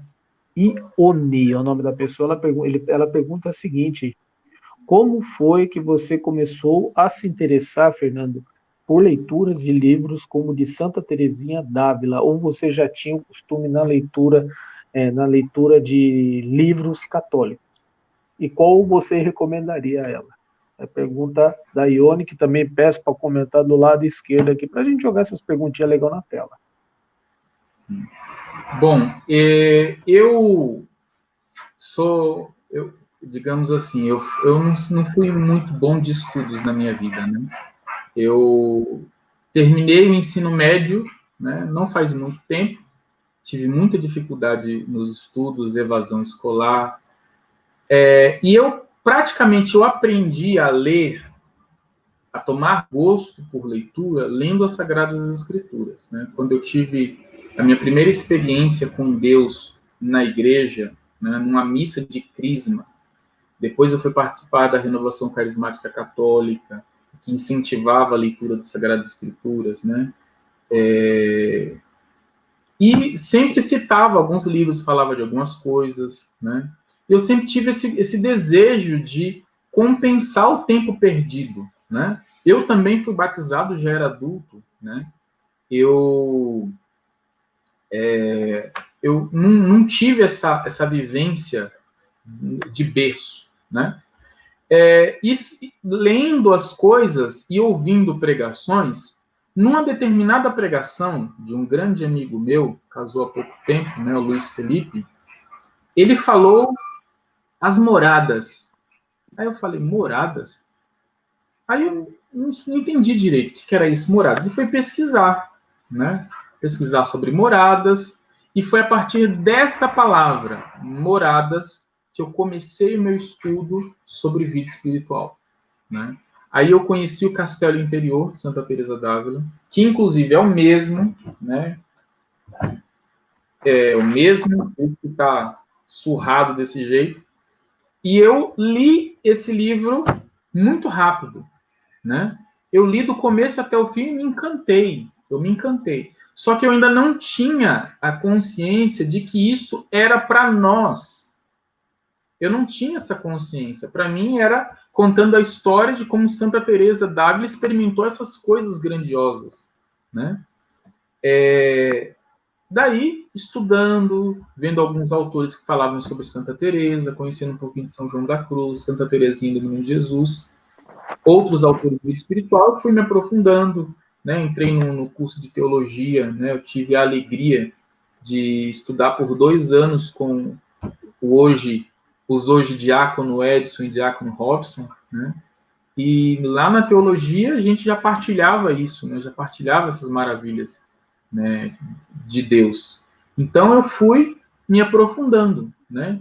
Ione, é o nome da pessoa, ela pergunta a seguinte: como foi que você começou a se interessar, Fernando, por leituras de livros como de Santa Teresinha d'Ávila? Ou você já tinha o costume na leitura de livros católicos? E qual você recomendaria a ela? É a pergunta da Ione, que também peço para comentar do lado esquerdo aqui, para a gente jogar essas perguntinhas legais na tela. Bom, digamos assim, eu não fui muito bom de estudos na minha vida, né? Eu terminei o ensino médio, né? Não faz muito tempo, tive muita dificuldade nos estudos, evasão escolar, e eu aprendi a ler, a tomar gosto por leitura, lendo as Sagradas Escrituras, né? Quando eu tive a minha primeira experiência com Deus na igreja, né? Numa missa de crisma. Depois eu fui participar da Renovação Carismática Católica, que incentivava a leitura das Sagradas Escrituras, né? E sempre citava alguns livros, falava de algumas coisas, né? E eu sempre tive esse desejo de compensar o tempo perdido, né? Eu também fui batizado, já era adulto, né? Eu não tive essa vivência de berço, né? Lendo as coisas e ouvindo pregações, numa determinada pregação de um grande amigo meu, casou há pouco tempo, né, o Luiz Felipe, ele falou as moradas. Aí eu falei, moradas? Aí eu não entendi direito o que era isso, moradas. E fui pesquisar, né? Pesquisar sobre moradas, e foi a partir dessa palavra, moradas, que eu comecei o meu estudo sobre vida espiritual, né? Aí eu conheci o Castelo Interior de Santa Teresa d'Ávila, que inclusive é o mesmo, né? É o mesmo que está surrado desse jeito. E eu li esse livro muito rápido, né? Eu li do começo até o fim e me encantei. Eu me encantei. Só que eu ainda não tinha a consciência de que isso era para nós. Eu não tinha essa consciência. Para mim era contando a história de como Santa Teresa d'Ávila experimentou essas coisas grandiosas, né? Daí, estudando, vendo alguns autores que falavam sobre Santa Teresa, conhecendo um pouquinho de São João da Cruz, Santa Teresinha do Menino Jesus, outros autores do espiritual, fui me aprofundando, né? Entrei no curso de teologia, né? Eu tive a alegria de estudar por 2 anos com os hoje diácono Edson e diácono Robson, né? E lá na teologia a gente já partilhava isso, né? Já partilhava essas maravilhas, né, de Deus. Então eu fui me aprofundando, né?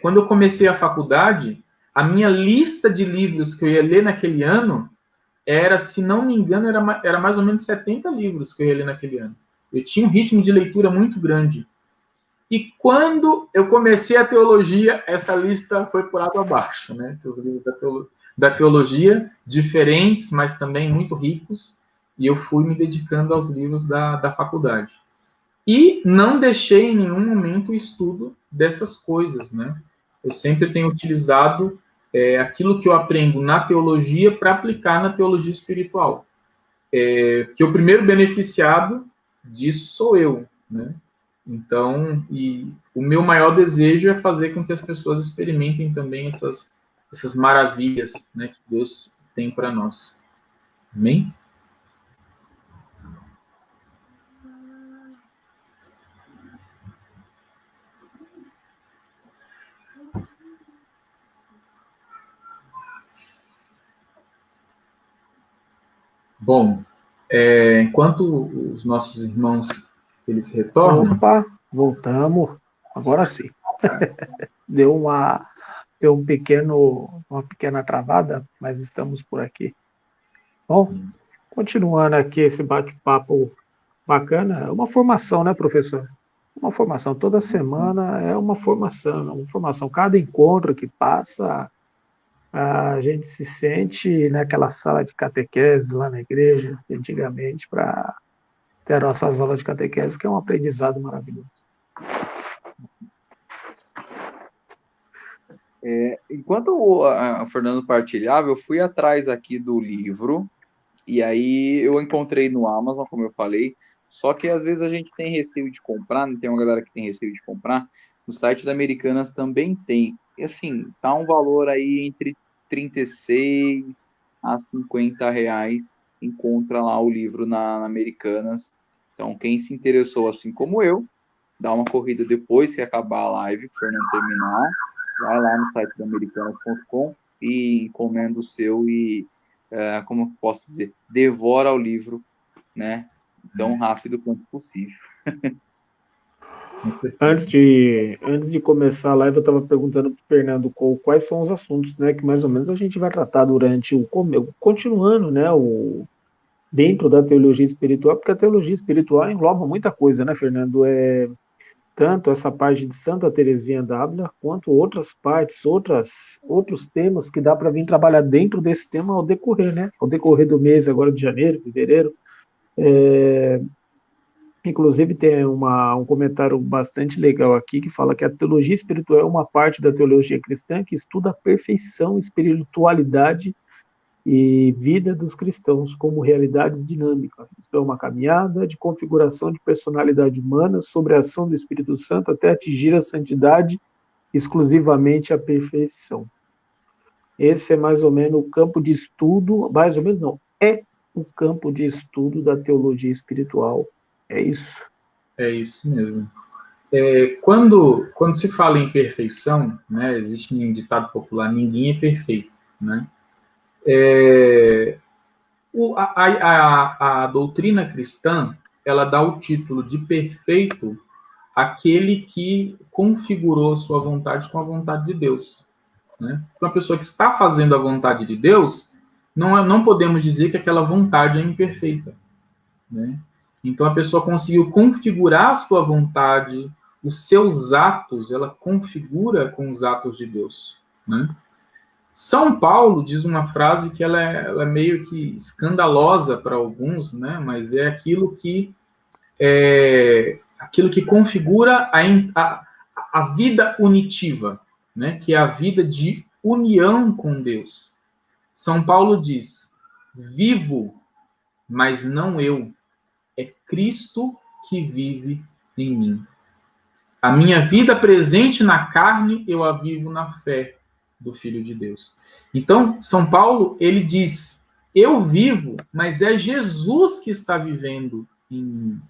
Quando eu comecei a faculdade, a minha lista de livros que eu ia ler naquele ano era, se não me engano, era mais ou menos 70 livros que eu ia ler naquele ano. Eu tinha um ritmo de leitura muito grande. E quando eu comecei a teologia, essa lista foi por água abaixo, né? Os livros da teologia, diferentes, mas também muito ricos, e eu fui me dedicando aos livros da faculdade. E não deixei em nenhum momento o estudo dessas coisas, né? Eu sempre tenho utilizado aquilo que eu aprendo na teologia para aplicar na teologia espiritual. Que o primeiro beneficiado disso sou eu, né? Então, e o meu maior desejo é fazer com que as pessoas experimentem também essas maravilhas, né, que Deus tem para nós. Amém? Bom, enquanto os nossos irmãos eles retornam. Opa, voltamos. Agora sim. Deu uma pequena travada, mas estamos por aqui. Bom, continuando aqui esse bate-papo bacana, é uma formação, né, professor? Uma formação, toda semana é uma formação. Cada encontro que passa, a gente se sente naquela sala de catequese lá na igreja, antigamente, para ter a nossa aula de catequese, que é um aprendizado maravilhoso. Enquanto o Fernando partilhava, eu fui atrás aqui do livro, e aí eu encontrei no Amazon, como eu falei, só que às vezes a gente tem receio de comprar, não tem uma galera que tem receio de comprar, no site da Americanas também tem. E assim, tá um valor aí entre 36 a 50 reais, encontra lá o livro na Americanas. Então, quem se interessou assim como eu, dá uma corrida depois que acabar a live, que o Fernando terminar, vai lá no site da americanas.com e encomenda o seu e, como eu posso dizer, devora o livro, né, tão rápido quanto possível. Antes de começar a live, eu estava perguntando para o Fernando quais são os assuntos, né, que mais ou menos a gente vai tratar durante continuando, né, dentro da teologia espiritual, porque a teologia espiritual engloba muita coisa, né, Fernando? Tanto essa parte de Santa Teresinha d'Ávila, quanto outras partes, outros temas que dá para vir trabalhar dentro desse tema ao decorrer, né? Ao decorrer do mês agora de janeiro, fevereiro. Inclusive tem um comentário bastante legal aqui que fala que a teologia espiritual é uma parte da teologia cristã que estuda a perfeição, espiritualidade e vida dos cristãos como realidades dinâmicas. Isto é uma caminhada de configuração de personalidade humana sobre a ação do Espírito Santo até atingir a santidade, exclusivamente a perfeição. Esse é mais ou menos o campo de estudo, mais ou menos não, é o campo de estudo da teologia espiritual. É isso. É isso mesmo. Quando se fala em perfeição, né, existe um ditado popular: ninguém é perfeito, né? A doutrina cristã, ela dá o título de perfeito àquele que configurou a sua vontade com a vontade de Deus, né? Uma pessoa que está fazendo a vontade de Deus, não podemos dizer que aquela vontade é imperfeita, né? Então a pessoa conseguiu configurar a sua vontade, os seus atos, ela configura com os atos de Deus, né? São Paulo diz uma frase que ela é meio que escandalosa para alguns, né? Mas é aquilo que configura a vida unitiva, né? Que é a vida de união com Deus. São Paulo diz: vivo, mas não eu, é Cristo que vive em mim. A minha vida presente na carne, eu a vivo na fé do Filho de Deus. Então, São Paulo, ele diz: eu vivo, mas é Jesus que está vivendo em mim.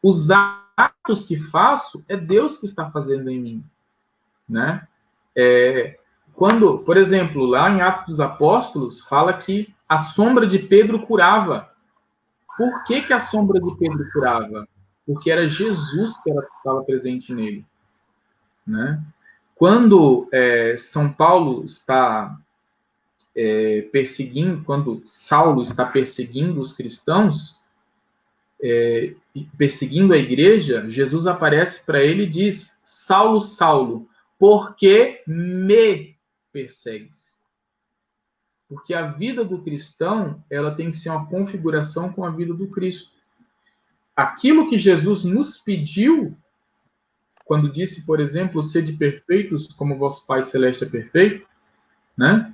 Os atos que faço, é Deus que está fazendo em mim, né? Quando, por exemplo, lá em Atos dos Apóstolos, fala que a sombra de Pedro curava. Por que a sombra de Pedro curava? Porque era Jesus que estava presente nele, né? Quando São Paulo está perseguindo, quando Saulo está perseguindo os cristãos, perseguindo a igreja, Jesus aparece para ele e diz: Saulo, Saulo, por que me persegues? Porque a vida do cristão, ela tem que ser uma configuração com a vida do Cristo. Aquilo que Jesus nos pediu, quando disse, por exemplo, sede perfeitos como vosso Pai Celeste é perfeito, né?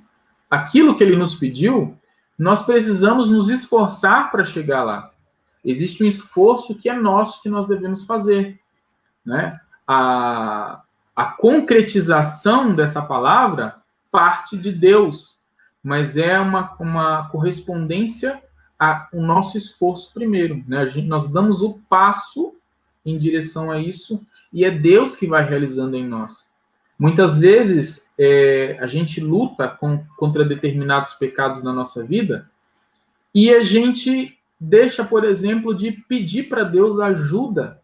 Aquilo que ele nos pediu, nós precisamos nos esforçar para chegar lá. Existe um esforço que é nosso, que nós devemos fazer, né? A concretização dessa palavra parte de Deus, mas é uma correspondência ao nosso esforço primeiro, né? Nós damos o passo em direção a isso e é Deus que vai realizando em nós. Muitas vezes a gente luta contra determinados pecados na nossa vida e a gente deixa, por exemplo, de pedir para Deus ajuda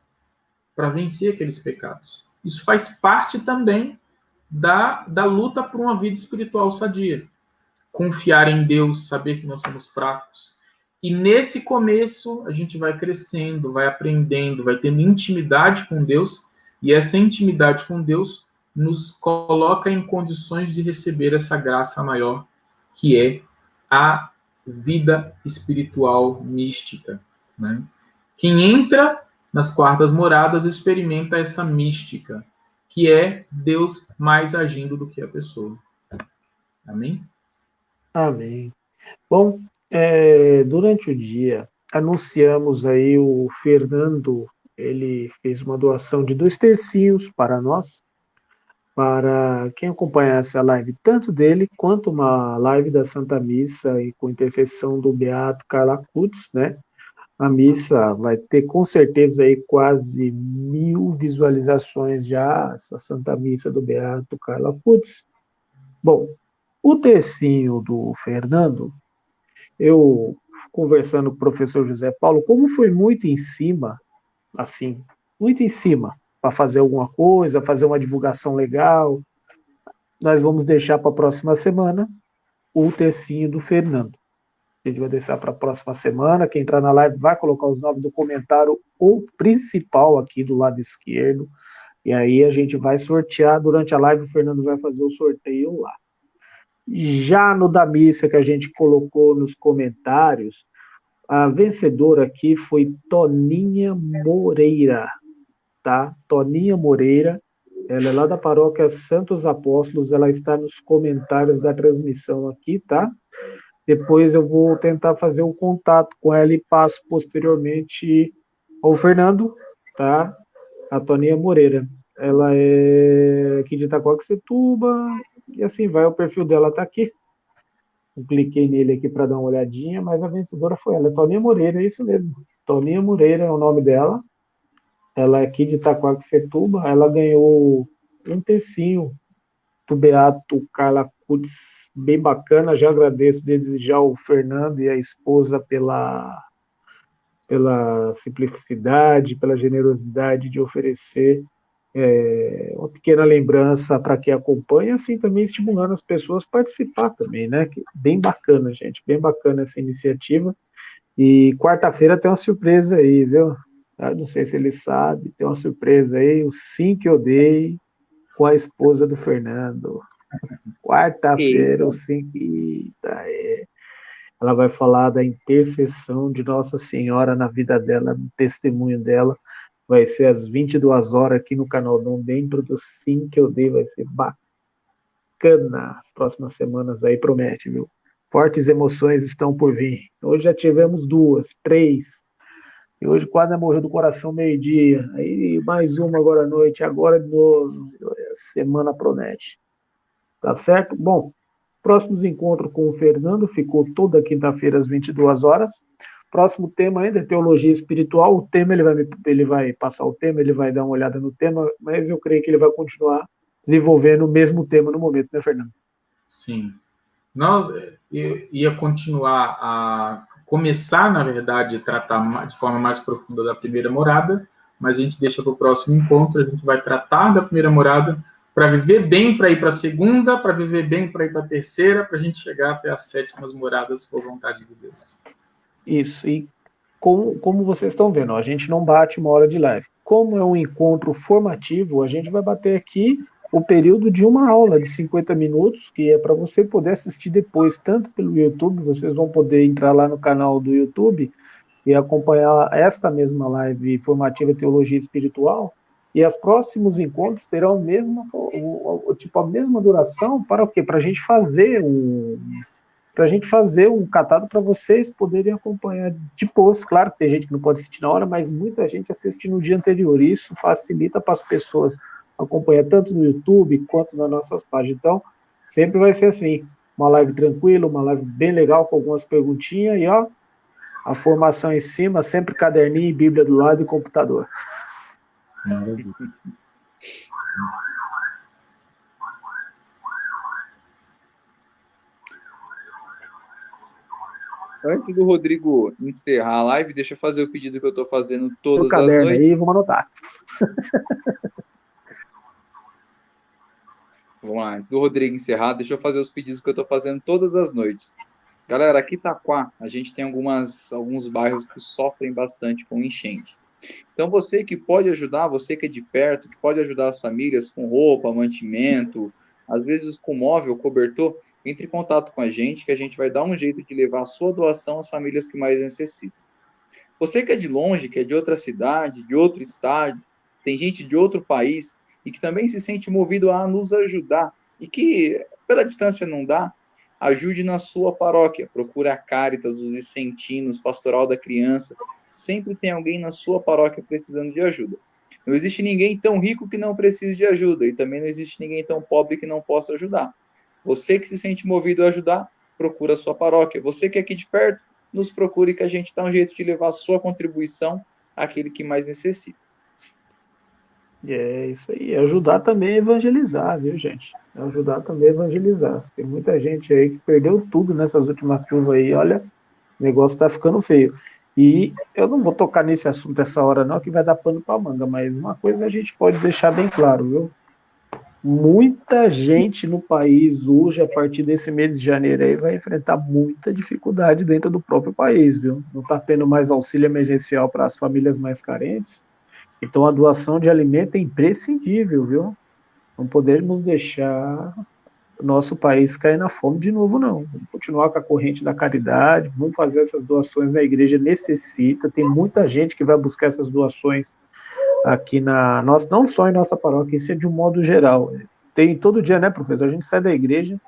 para vencer aqueles pecados. Isso faz parte também da luta por uma vida espiritual sadia. Confiar em Deus, saber que nós somos fracos. E nesse começo, a gente vai crescendo, vai aprendendo, vai tendo intimidade com Deus, e essa intimidade com Deus nos coloca em condições de receber essa graça maior, que é a vida espiritual mística, né? Quem entra nas quartas moradas experimenta essa mística, que é Deus mais agindo do que a pessoa. Amém? Amém. Bom, durante o dia, anunciamos aí o Fernando, ele fez uma doação de 2 tercinhos para nós, para quem acompanhasse a live, tanto dele quanto uma live da Santa Missa e com intercessão do Beato Carla Kutz, né? A missa vai ter com certeza aí quase 1000 visualizações já, essa Santa Missa do Beato Carla Kutz. Bom, o tercinho do Fernando, eu conversando com o professor José Paulo, como foi muito em cima, assim, muito em cima, para fazer alguma coisa, fazer uma divulgação legal, nós vamos deixar para a próxima semana o tercinho do Fernando. A gente vai deixar para a próxima semana. Quem entrar na live vai colocar os nomes do comentário, o principal aqui do lado esquerdo. E aí a gente vai sortear durante a live. O Fernando vai fazer o sorteio lá. Já no da missa que a gente colocou nos comentários, a vencedora aqui foi Toninha Moreira, tá? Toninha Moreira. Ela é lá da paróquia Santos Apóstolos. Ela está nos comentários da transmissão aqui, tá? Depois eu vou tentar fazer um contato com ela e passo posteriormente ao Fernando, tá? A Toninha Moreira. Ela é aqui de Itaquaquecetuba, e assim vai, o perfil dela tá aqui. Eu cliquei nele aqui para dar uma olhadinha, mas a vencedora foi ela, Toninha Moreira, é isso mesmo. Toninha Moreira é o nome dela. Ela é aqui de Itaquaquecetuba, ela ganhou um tercinho do Beato Carla Kutz, bem bacana. Já agradeço desde já o Fernando e a esposa pela simplicidade, pela generosidade de oferecer uma pequena lembrança para quem acompanha, assim também estimulando as pessoas a participar também, né? Bem bacana, gente, bem bacana essa iniciativa. E quarta-feira tem uma surpresa aí, viu? Não sei se ele sabe, tem uma surpresa aí, o sim que eu dei com a esposa do Fernando. Quarta-feira, o sim que... Ela vai falar da intercessão de Nossa Senhora na vida dela, no testemunho dela. Vai ser às 22 horas aqui no canal Dom, dentro do sim que eu dei, vai ser bacana. Próximas semanas aí promete, viu? Fortes emoções estão por vir. Hoje já tivemos 2, 3. E hoje quase morreu do coração meio-dia. Aí mais uma agora à noite, agora de novo. Semana promete. Tá certo? Bom, próximos encontros com o Fernando ficou toda quinta-feira às 22 horas. próximo tema ainda é teologia espiritual. O tema, ele vai passar o tema, ele vai dar uma olhada no tema, mas eu creio que ele vai continuar desenvolvendo o mesmo tema no momento, né, Fernando? Sim. Eu ia continuar a começar, na verdade, a tratar de forma mais profunda da primeira morada, mas a gente deixa para o próximo encontro, a gente vai tratar da primeira morada para viver bem, para ir para a segunda, para viver bem, para ir para a terceira, para a gente chegar até as sétimas moradas por vontade de Deus. Isso, e como vocês estão vendo, a gente não bate uma hora de live. Como é um encontro formativo, a gente vai bater aqui o período de uma aula de 50 minutos, que é para você poder assistir depois, tanto pelo YouTube, vocês vão poder entrar lá no canal do YouTube e acompanhar esta mesma live formativa Teologia Espiritual, e os próximos encontros terão a mesma duração para o quê? Para a gente fazer um catado para vocês poderem acompanhar depois. Claro que tem gente que não pode assistir na hora, mas muita gente assiste no dia anterior. E isso facilita para as pessoas acompanhar tanto no YouTube quanto nas nossas páginas. Então, sempre vai ser assim, uma live tranquila, uma live bem legal, com algumas perguntinhas, e ó, a formação em cima, sempre caderninho e Bíblia do lado e computador. Antes do Rodrigo encerrar a live, deixa eu fazer o pedido que eu estou fazendo todas as noites. Aí, vamos anotar. Vamos lá, antes do Rodrigo encerrar, deixa eu fazer os pedidos que eu estou fazendo todas as noites. Galera, aqui em Itaquá, a gente tem alguns bairros que sofrem bastante com enchente. Então, você que pode ajudar, você que é de perto, que pode ajudar as famílias com roupa, mantimento, às vezes com móvel, cobertor, entre em contato com a gente, que a gente vai dar um jeito de levar a sua doação às famílias que mais necessitam. Você que é de longe, que é de outra cidade, de outro estado, tem gente de outro país e que também se sente movido a nos ajudar e que pela distância não dá, ajude na sua paróquia. Procure a Cáritas, os Vicentinos, Pastoral da Criança. Sempre tem alguém na sua paróquia precisando de ajuda. Não existe ninguém tão rico que não precise de ajuda e também não existe ninguém tão pobre que não possa ajudar. Você que se sente movido a ajudar, procura a sua paróquia. Você que é aqui de perto, nos procure que a gente dá um jeito de levar a sua contribuição àquele que mais necessita. É isso aí. Ajudar também a evangelizar, viu, gente? Ajudar também a evangelizar. Tem muita gente aí que perdeu tudo nessas últimas chuvas aí. Olha, o negócio tá ficando feio. E eu não vou tocar nesse assunto essa hora não, que vai dar pano para manga, mas uma coisa a gente pode deixar bem claro, viu? Muita gente no país hoje, a partir desse mês de janeiro aí, vai enfrentar muita dificuldade dentro do próprio país, viu? Não está tendo mais auxílio emergencial para as famílias mais carentes, então a doação de alimento é imprescindível, viu? Não podemos deixar o nosso país cair na fome de novo, não. Vamos continuar com a corrente da caridade, vamos fazer essas doações na igreja, necessita, tem muita gente que vai buscar essas doações aqui na nossa, não só em nossa paróquia, isso é de um modo geral. Tem todo dia, né, professor? A gente sai da igreja,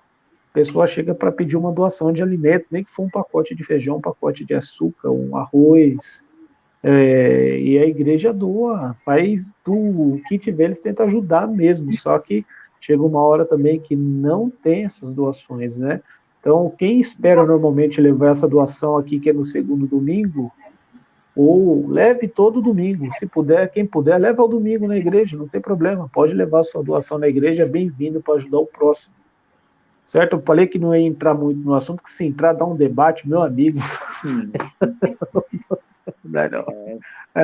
a pessoa chega para pedir uma doação de alimento, nem que for um pacote de feijão, um pacote de açúcar, um arroz, e a igreja doa, faz do que tiver, eles tentam ajudar mesmo, só que chega uma hora também que não tem essas doações, né? Então, quem espera normalmente levar essa doação aqui, que é no segundo domingo, ou leve todo domingo, se puder, quem puder, leva ao domingo na igreja, não tem problema, pode levar a sua doação na igreja, é bem-vindo para ajudar o próximo. Certo? Eu falei que não ia entrar muito no assunto, que se entrar, dá um debate, meu amigo.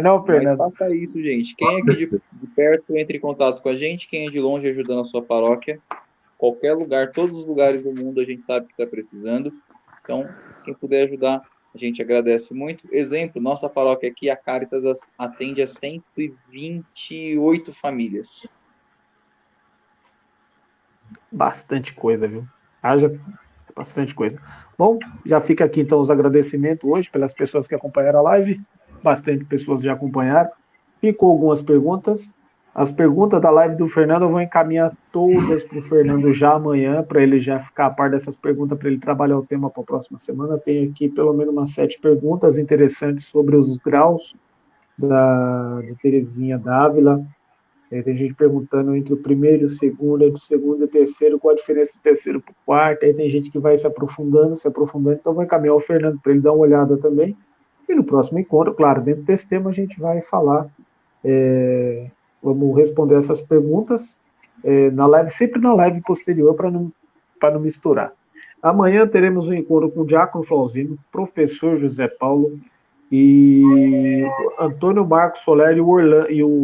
Não, Fernando. Mas faça isso, gente. Quem é aqui de perto, entre em contato com a gente, quem é de longe, ajuda na sua paróquia. Qualquer lugar, todos os lugares do mundo, a gente sabe que está precisando. Então, quem puder ajudar, a gente agradece muito. Exemplo, nossa paróquia aqui, a Cáritas, atende a 128 famílias. Bastante coisa, viu? Haja bastante coisa. Bom, já fica aqui então os agradecimentos hoje pelas pessoas que acompanharam a live. Bastante pessoas já acompanharam. Ficou algumas perguntas. As perguntas da live do Fernando eu vou encaminhar todas para o Fernando já amanhã, para ele já ficar a par dessas perguntas, para ele trabalhar o tema para a próxima semana. Tem aqui pelo menos umas 7 perguntas interessantes sobre os graus de Terezinha Dávila. Tem gente perguntando entre o primeiro e o segundo, entre o segundo e o terceiro, qual a diferença do terceiro para o quarto. Aí tem gente que vai se aprofundando, então vou encaminhar o Fernando para ele dar uma olhada também. E no próximo encontro, claro, dentro desse tema a gente vai falar, vamos responder essas perguntas na live, sempre na live posterior, para não misturar. Amanhã teremos um encontro com o Diácono Flauzino, professor José Paulo, e Antônio Marcos Soler e o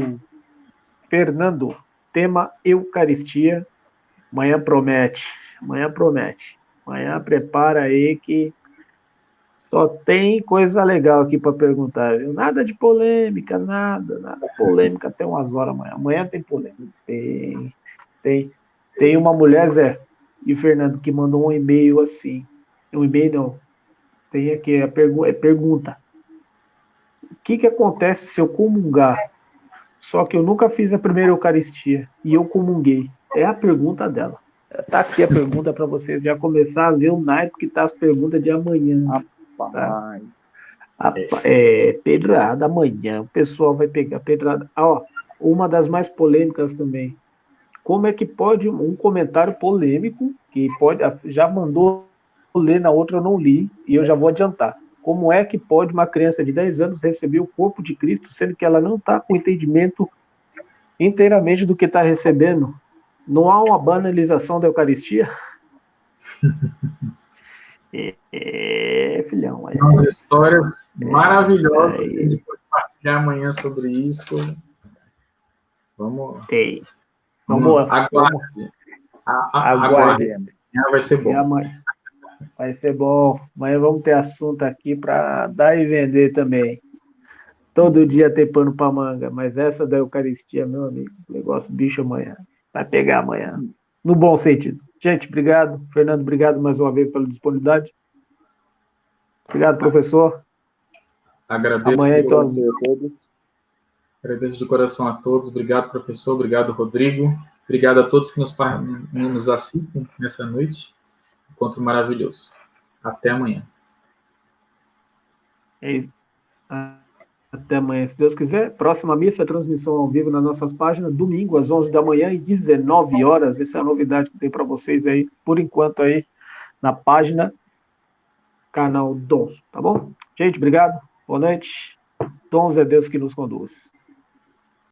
Fernando, tema Eucaristia. Amanhã promete, amanhã promete. Amanhã prepara aí que só tem coisa legal aqui para perguntar, viu? Nada de polêmica, nada polêmica até umas horas amanhã. Amanhã tem polêmica. Tem uma mulher, Zé e Fernando, que mandou um e-mail assim. Um e-mail não. Tem aqui a pergunta. O que acontece se eu comungar? Só que eu nunca fiz a primeira Eucaristia e eu comunguei. É a pergunta dela. Tá aqui a pergunta para vocês já começar a ver o naipe que tá as perguntas de amanhã. Tá? Pedrada amanhã. O pessoal vai pegar pedrada. Uma das mais polêmicas também. Como é que pode um comentário polêmico que pode já mandou ler na outra eu não li e eu já vou adiantar. Como é que pode uma criança de 10 anos receber o corpo de Cristo, sendo que ela não está com entendimento inteiramente do que está recebendo? Não há uma banalização da Eucaristia? Filhão. Umas histórias maravilhosas que a gente pode partilhar amanhã sobre isso. Vamos aguarde. Aguarde. Amanhã vai ser bom. Vai ser bom. Amanhã vamos ter assunto aqui para dar e vender também. Todo dia tem pano para manga, mas essa da Eucaristia, meu amigo, negócio bicho amanhã. Vai pegar amanhã. No bom sentido. Gente, obrigado. Fernando, obrigado mais uma vez pela disponibilidade. Obrigado, professor. Agradeço. Amanhã, então, a todos. Agradeço de coração a todos. Obrigado, professor. Obrigado, Rodrigo. Obrigado a todos que nos assistem nessa noite. Encontro maravilhoso. Até amanhã. É isso. Até amanhã, se Deus quiser. Próxima missa, transmissão ao vivo nas nossas páginas, domingo às 11 da manhã e 19 horas. Essa é a novidade que tem para vocês aí, por enquanto aí, na página canal Dons, tá bom? Gente, obrigado. Boa noite. Dons é Deus que nos conduz.